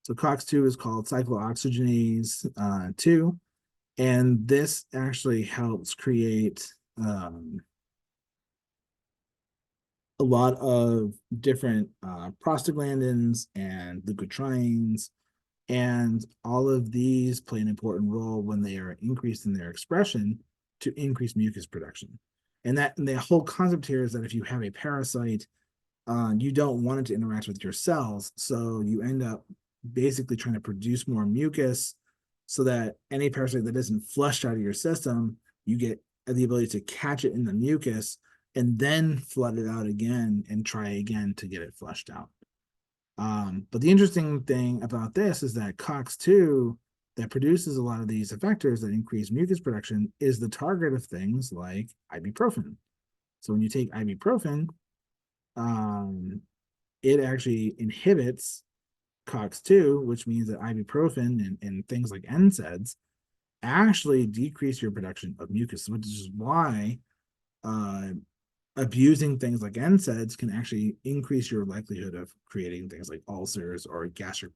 So COX-2 is called cyclooxygenase 2, and this actually helps create a lot of different prostaglandins and leukotrienes, and all of these play an important role when they are increased in their expression to increase mucus production. And the whole concept here is that if you have a parasite, you don't want it to interact with your cells, so you end up basically trying to produce more mucus, so that any parasite that isn't flushed out of your system, you get the ability to catch it in the mucus and then flood it out again and try again to get it flushed out. But the interesting thing about this is that COX-2, that produces a lot of these effectors that increase mucus production, is the target of things like ibuprofen. So when you take ibuprofen, it actually inhibits COX-2, which means that ibuprofen and things like NSAIDs actually decrease your production of mucus, which is why abusing things like NSAIDs can actually increase your likelihood of creating things like ulcers or gastric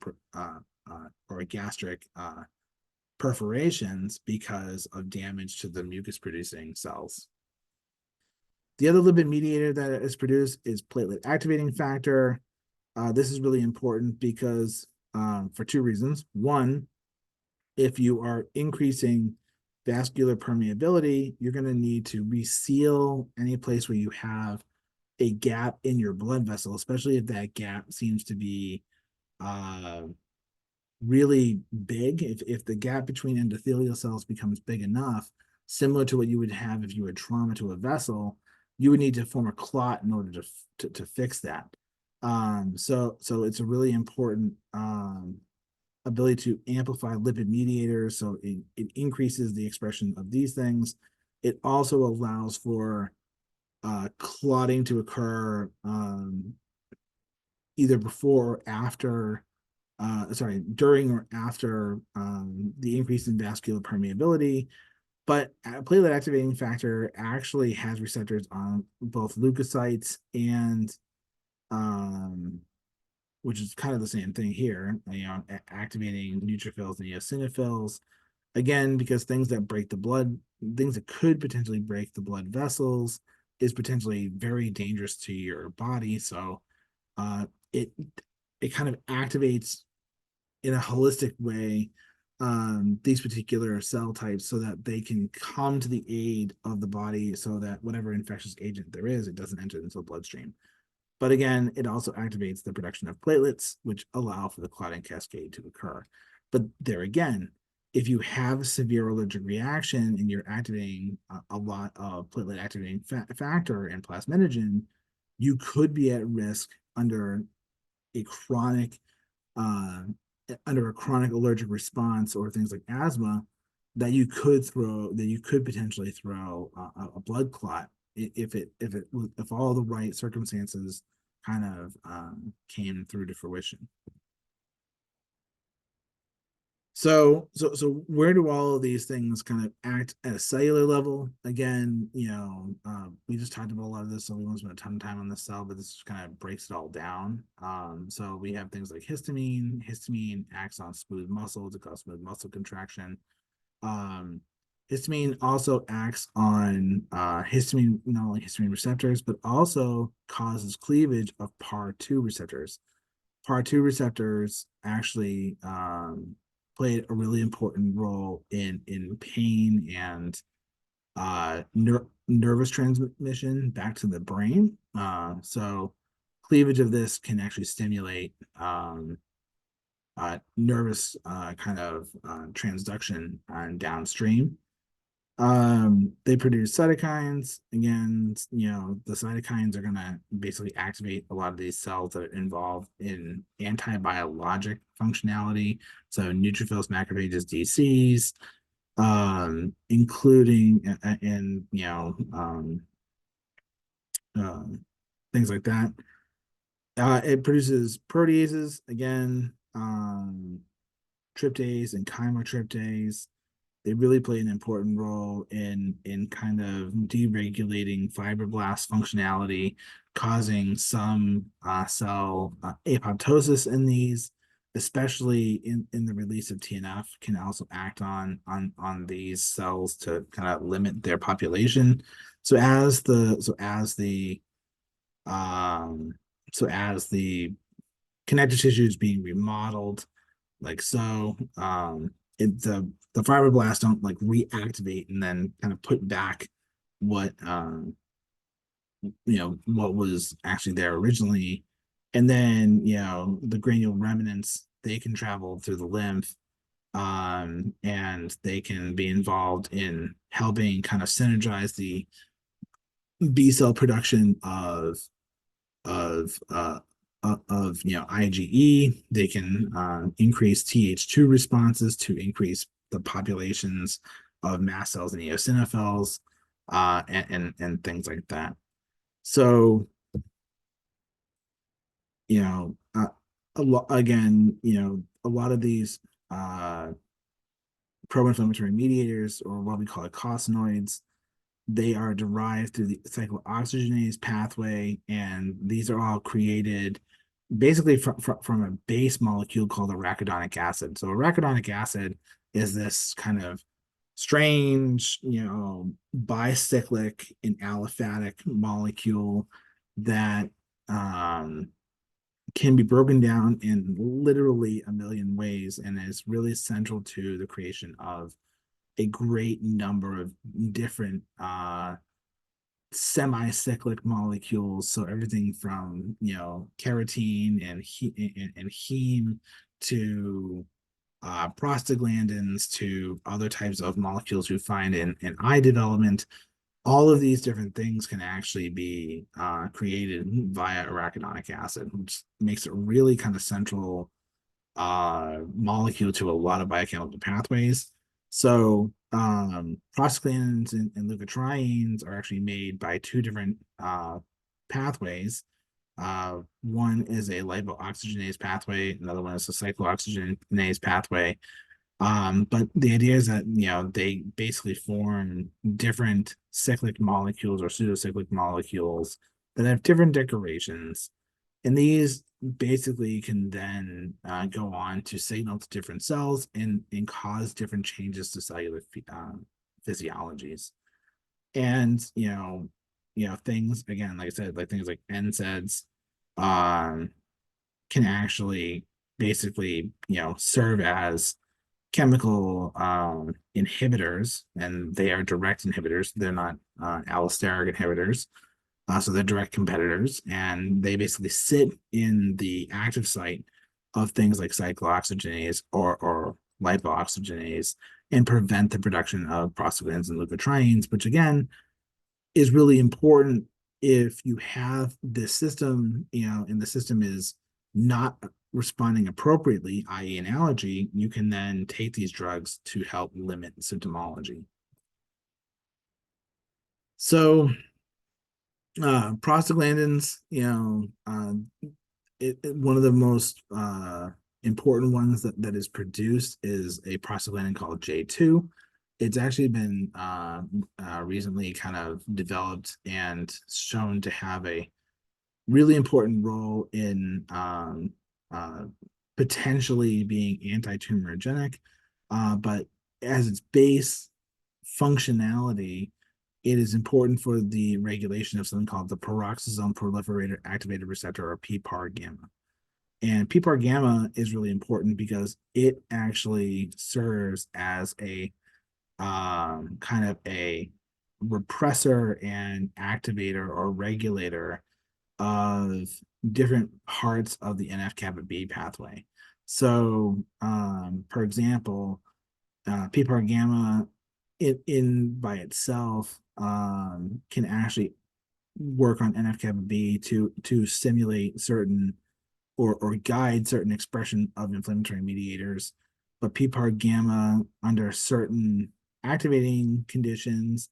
perforations because of damage to the mucus producing cells. The other lipid mediator that is produced is platelet activating factor. This is really important because for two reasons. One, if you are increasing vascular permeability, you're going to need to reseal any place where you have a gap in your blood vessel, especially if that gap seems to be uh, really big, if the gap between endothelial cells becomes big enough, similar to what you would have if you had trauma to a vessel, you would need to form a clot in order to fix that. So it's a really important ability to amplify lipid mediators. So it increases the expression of these things. It also allows for clotting to occur either before or after during or after the increase in vascular permeability. But platelet activating factor actually has receptors on both leukocytes and, which is kind of the same thing here, activating neutrophils and eosinophils. Again, because things that could potentially break the blood vessels is potentially very dangerous to your body. So uh, it it kind of activates in a holistic way these particular cell types so that they can come to the aid of the body so that whatever infectious agent there is, it doesn't enter into the bloodstream. But again, it also activates the production of platelets, which allow for the clotting cascade to occur. But there again, if you have a severe allergic reaction and you're activating a lot of platelet activating factor and plasminogen, you could be at risk a chronic uh, under a chronic allergic response or things like asthma that you could potentially throw a blood clot if all the right circumstances kind of came through to fruition. So where do all of these things kind of act at a cellular level? Again, we just talked about a lot of this, so we won't spend a ton of time on this cell, but this kind of breaks it all down. So we have things like histamine. Histamine acts on smooth muscle to cause smooth muscle contraction. Um, Histamine also acts on histamine, not only histamine receptors, but also causes cleavage of PAR2 receptors. PAR2 receptors actually played a really important role in pain and nervous transmission back to the brain. So cleavage of this can actually stimulate nervous kind of transduction and downstream. They produce cytokines. Again, the cytokines are going to basically activate a lot of these cells that are involved in anti-biologic functionality. So neutrophils, macrophages, DCs, including things like that. It produces proteases, again, tryptase and chymotryptase. They really play an important role in kind of deregulating fibroblast functionality, causing some cell apoptosis in these, especially in the release of TNF, can also act on these cells to kind of limit their population. So um, as the connective tissue is being remodeled, like so, the fibroblasts don't like reactivate and then kind of put back what what was actually there originally, and then the granule remnants, they can travel through the lymph, and they can be involved in helping kind of synergize the B cell production of IgE. They can increase Th2 responses to increase the populations of mast cells and eosinophils, and things like that. So a lot of these pro-inflammatory mediators, or what we call eicosanoids, they are derived through the cyclooxygenase pathway, and these are all created basically from a base molecule called arachidonic acid. So arachidonic acid is this kind of strange, bicyclic and aliphatic molecule that can be broken down in literally a million ways, and is really central to the creation of a great number of different semi-cyclic molecules, so everything from keratin and heme to prostaglandins to other types of molecules we find in eye development. All of these different things can actually be created via arachidonic acid, which makes it really kind of central molecule to a lot of biochemical pathways. So prostaglandins and leukotrienes are actually made by two different pathways. One is a lipoxygenase pathway, another one is a cyclooxygenase pathway. But the idea is that they basically form different cyclic molecules or pseudocyclic molecules that have different decorations, and these basically can then go on to signal to different cells and cause different changes to cellular physiologies. And things again, like I said, like things like NSAIDs um, can actually basically serve as chemical inhibitors, and they are direct inhibitors. They're not allosteric inhibitors. So they're direct competitors, and they basically sit in the active site of things like cyclooxygenase or lipoxygenase and prevent the production of prostaglandins and leukotrienes, which again is really important if you have this system, and the system is not responding appropriately, i.e., an allergy, you can then take these drugs to help limit symptomology. So prostaglandins, one of the most important ones that is produced is a prostaglandin called J2. It's actually been recently kind of developed and shown to have a really important role in potentially being anti-tumorigenic, but as its base functionality, it is important for the regulation of something called the peroxisome proliferator activated receptor, or PPAR gamma. And PPAR gamma is really important because it actually serves as a kind of a repressor and activator or regulator of different parts of the NF-kappa B pathway. So, for example, PPAR gamma in by itself can actually work on NF-kappa B to stimulate certain or guide certain expression of inflammatory mediators. But PPAR gamma under certain activating conditions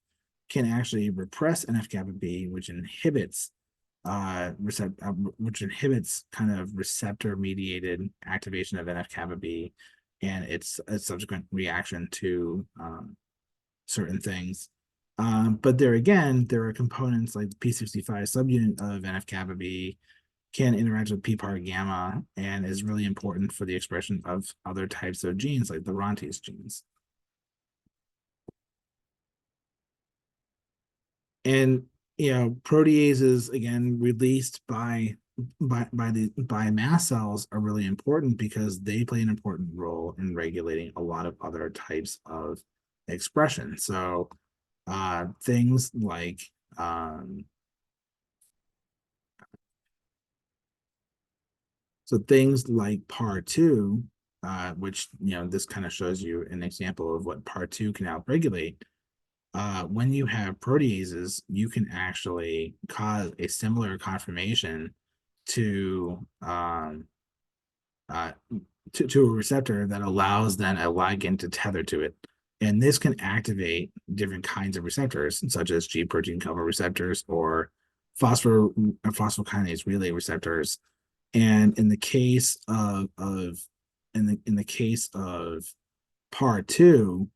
can actually repress NF-kappa B, which inhibits which inhibits kind of receptor mediated activation of NF-kappa B and its a subsequent reaction to certain things. But there again, there are components like the P65 subunit of NF-kappa B can interact with PPAR gamma and is really important for the expression of other types of genes like the Rontes genes. And proteases again released by mast cells are really important because they play an important role in regulating a lot of other types of expression. So things like PAR2, which this kind of shows you an example of what PAR2 can outregulate. When you have proteases, you can actually cause a similar conformation to to a receptor that allows then a ligand to tether to it. And this can activate different kinds of receptors, such as G protein coupled receptors or phosphokinase relay receptors. And in the case of in the case of PAR2,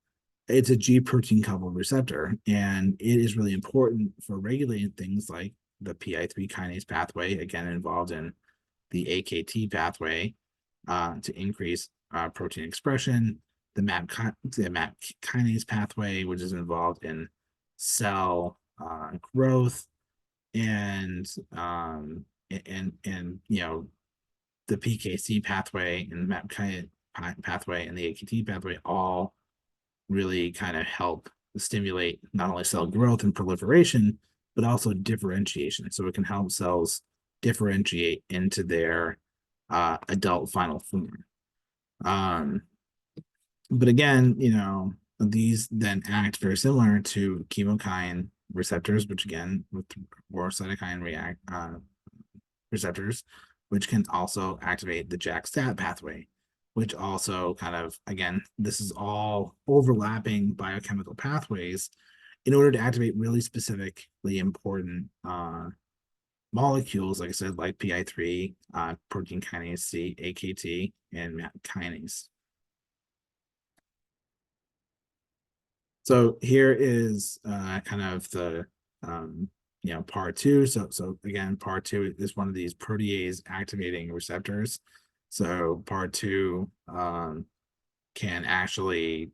it's a G protein coupled receptor, and it is really important for regulating things like the PI3 kinase pathway, again involved in the AKT pathway, to increase protein expression, the MAP kinase pathway, which is involved in cell growth, and the PKC pathway and the MAP kinase pathway and the AKT pathway all really kind of help stimulate not only cell growth and proliferation, but also differentiation. So it can help cells differentiate into their adult final form. Um, but again, these then act very similar to chemokine receptors, which again, or cytokine receptors, which can also activate the JAK-STAT pathway, which also kind of, again, this is all overlapping biochemical pathways in order to activate really specifically important molecules, like I said, like PI3, protein kinase C, AKT, and MAP kinase. So here is kind of the part two. So again, part two is one of these protease activating receptors. So part two can actually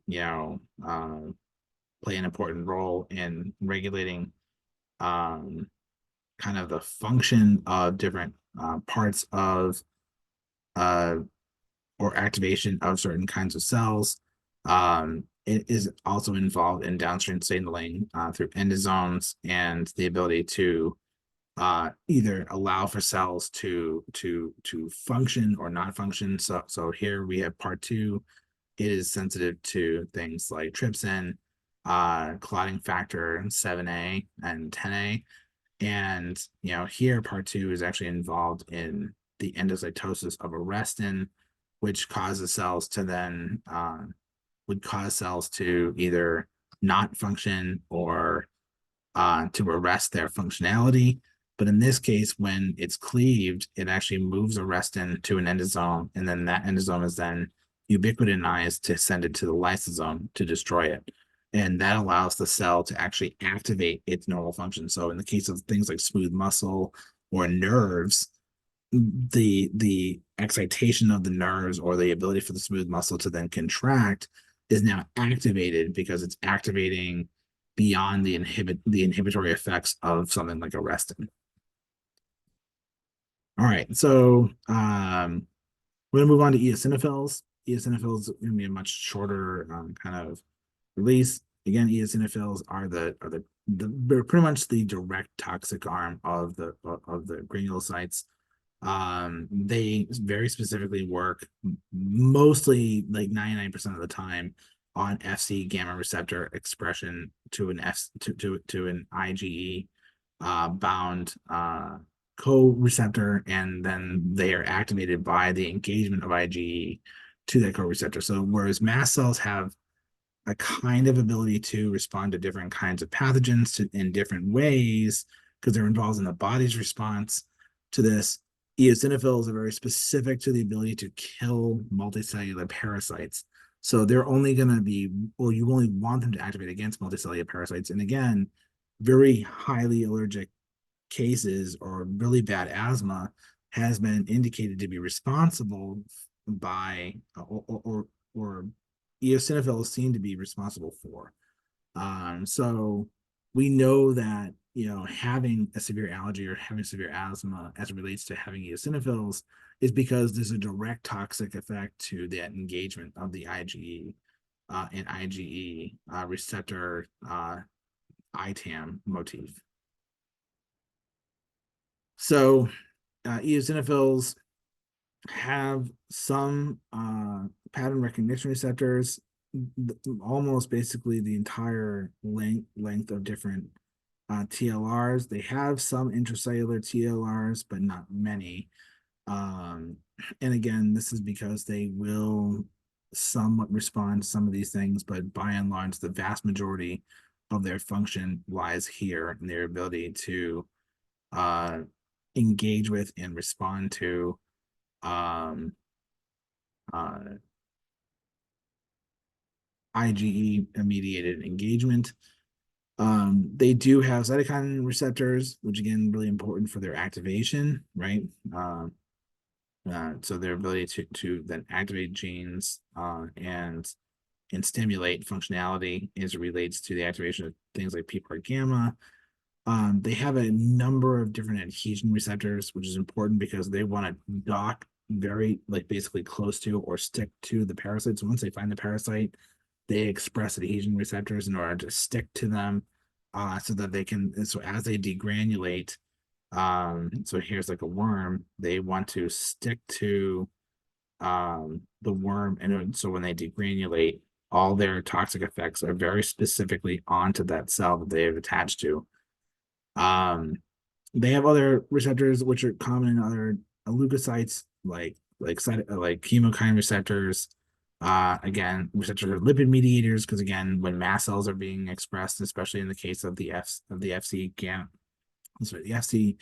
play an important role in regulating kind of the function of different parts of or activation of certain kinds of cells. It is also involved in downstream signaling through endosomes and the ability to either allow for cells to function or not function. So here we have part two. It is sensitive to things like trypsin, clotting factor 7A and 10A. And here part two is actually involved in the endocytosis of arrestin, which causes cells to then would cause cells to either not function or to arrest their functionality. But in this case, when it's cleaved, it actually moves arrestin to an endosome, and then that endosome is then ubiquitinized to send it to the lysosome to destroy it. And that allows the cell to actually activate its normal function. So in the case of things like smooth muscle or nerves, the excitation of the nerves or the ability for the smooth muscle to then contract is now activated because it's activating beyond the inhibitory effects of something like arrestin. All right, so we're gonna move on to eosinophils. Eosinophils are gonna be a much shorter kind of release. Again, eosinophils are they're pretty much the direct toxic arm of the granulocytes. They very specifically work mostly like 99% of the time on Fc gamma receptor expression to an IgE bound co-receptor, and then they are activated by the engagement of IgE to that co-receptor. So whereas mast cells have a kind of ability to respond to different kinds of pathogens in different ways because they're involved in the body's response to this, eosinophils are very specific to the ability to kill multicellular parasites. So they're only going to be, or you only want them to activate against multicellular parasites. And again, very highly allergic cases or really bad asthma has been indicated to be responsible by or eosinophils seem to be responsible for. So we know that having a severe allergy or having severe asthma as it relates to having eosinophils is because there's a direct toxic effect to that engagement of the IgE and IgE receptor ITAM motif. So eosinophils have some pattern recognition receptors, almost basically the entire length of different TLRs. They have some intracellular TLRs, but not many. And again, this is because they will somewhat respond to some of these things, but by and large, the vast majority of their function lies here in their ability to engage with and respond to IgE mediated engagement. They do have cytokine receptors, which again, really important for their activation, right? So their ability to then activate genes and stimulate functionality as it relates to the activation of things like PPAR gamma. They have a number of different adhesion receptors, which is important because they want to dock very basically close to or stick to the parasite. So once they find the parasite, they express adhesion receptors in order to stick to them so that they can, so as they degranulate, so here's like a worm, they want to stick to the worm, and so when they degranulate, all their toxic effects are very specifically onto that cell that they have attached to. Um, they have other receptors which are common in other leukocytes, like chemokine receptors. Again, receptors are lipid mediators because again, when mast cells are being expressed, especially in the case of the FC gamma, sorry, the FC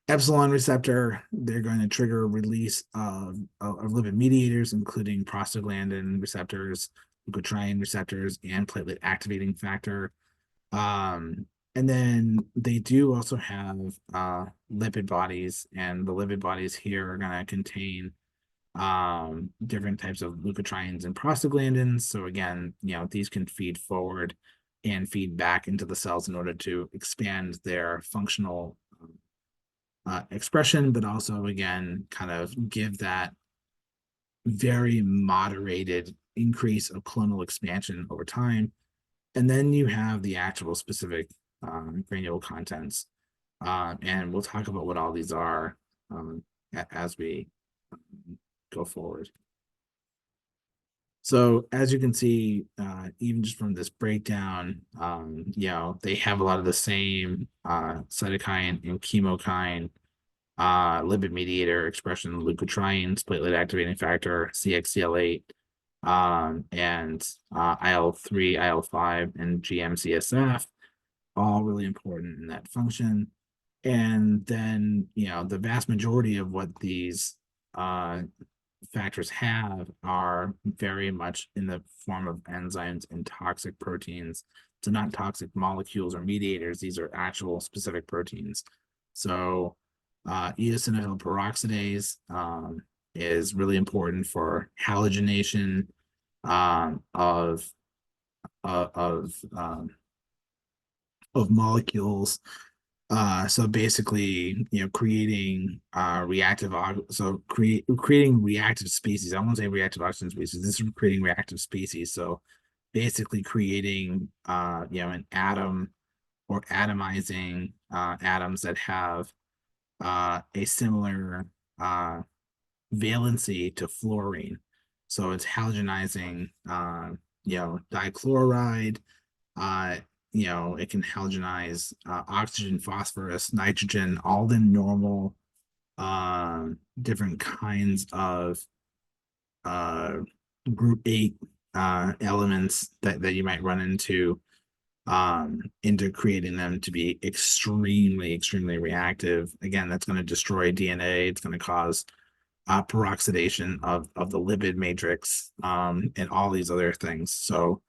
epsilon receptor, they're going to trigger release of lipid mediators, including prostaglandin receptors, leukotriene receptors, and platelet activating factor. Um, and then they do also have lipid bodies, and the lipid bodies here are going to contain different types of leukotrienes and prostaglandins. So again, these can feed forward and feed back into the cells in order to expand their functional expression, but also again kind of give that very moderated increase of clonal expansion over time. And then you have the actual specific granule contents. And we'll talk about what all these are as we go forward. So as you can see, even just from this breakdown, they have a lot of the same cytokine and chemokine lipid mediator expression, leukotrienes, platelet activating factor, CXCL8, and IL-3, IL-5, and GM-CSF, all really important in that function. And then, the vast majority of what these factors have are very much in the form of enzymes and toxic proteins. So not toxic molecules or mediators, these are actual specific proteins. So eosinophil peroxidase is really important for halogenation of of molecules. So basically, creating creating reactive species. I won't say reactive oxygen species. This is creating reactive species. So basically creating an atom or atomizing atoms that have a similar valency to fluorine. So it's halogenizing dichloride. Uh, it can halogenize oxygen, phosphorus, nitrogen, all the normal different kinds of uh, group 8 elements that you might run into creating them to be extremely reactive. Again, that's going to destroy DNA. It's going to cause peroxidation of the lipid matrix and all these other things. So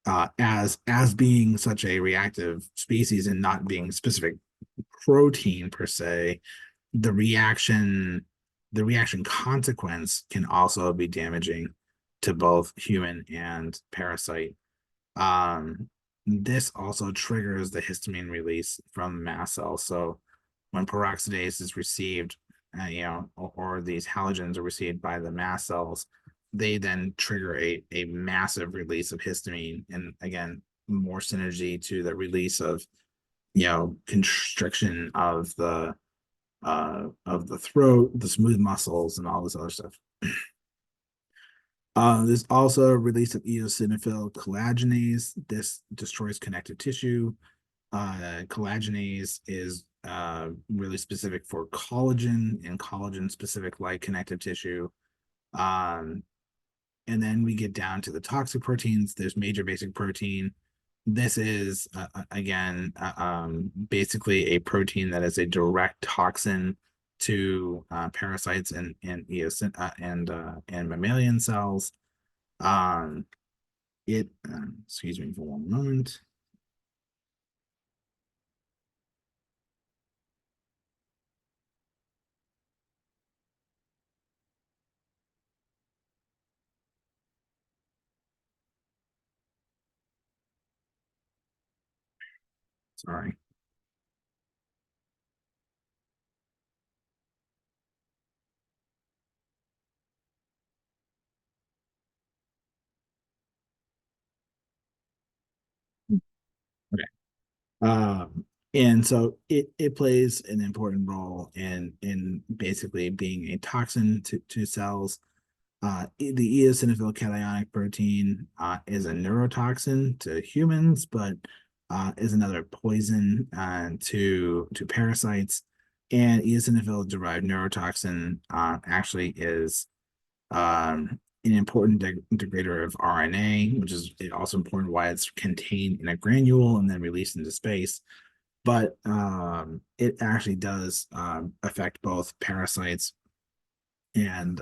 as being such a reactive species and not being specific protein per se, the reaction consequence can also be damaging to both human and parasite. Um, this also triggers the histamine release from mast cells. So when peroxidase is received, or these halogens are received by the mast cells, they then trigger a massive release of histamine, and again, more synergy to the release of constriction of the throat, the smooth muscles, and all this other stuff. There's also a release of eosinophil collagenase. This destroys connective tissue. Collagenase is really specific for collagen and collagen specific like connective tissue. Um, and then we get down to the toxic proteins. There's major basic protein. This is again basically a protein that is a direct toxin to parasites and mammalian cells. It excuse me for one moment. Sorry. Okay. And so it plays an important role in basically being a toxin to cells. The eosinophil cationic protein is a neurotoxin to humans, but is another poison to parasites. And eosinophil derived neurotoxin actually is an important degrader of RNA, which is also important why it's contained in a granule and then released into space. But it actually does affect both parasites and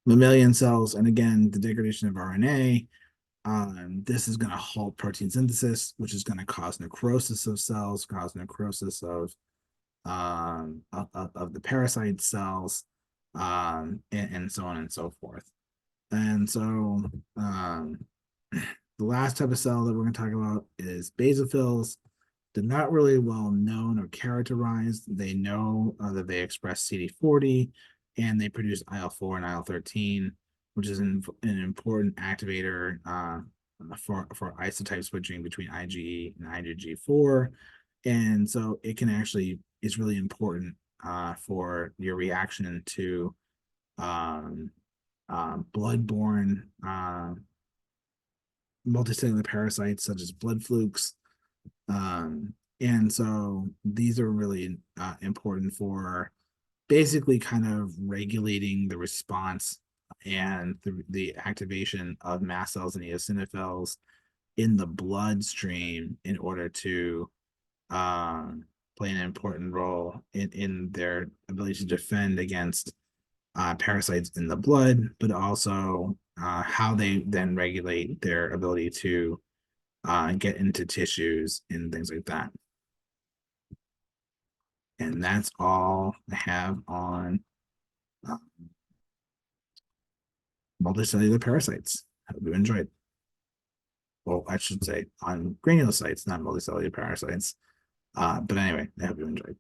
mammalian cells. And again, the degradation of RNA, this is going to halt protein synthesis, which is going to cause necrosis of cells, cause necrosis of the parasite cells, and so on and so forth. And so the last type of cell that we're going to talk about is basophils. They're not really well known or characterized. They know that they express CD40 and they produce IL-4 and IL-13, which is an important activator for isotype switching between IgE and IgG4. And so it can actually is really important for your reaction to um, bloodborne multicellular parasites such as blood flukes. And so these are really important for basically kind of regulating the response and the activation of mast cells and eosinophils in the bloodstream in order to play an important role in their ability to defend against parasites in the blood, but also how they then regulate their ability to get into tissues and things like that. And that's all I have on uh, multicellular parasites. Hope you enjoyed. Well, I should say on granulocytes, not multicellular parasites. But anyway, I hope you enjoyed.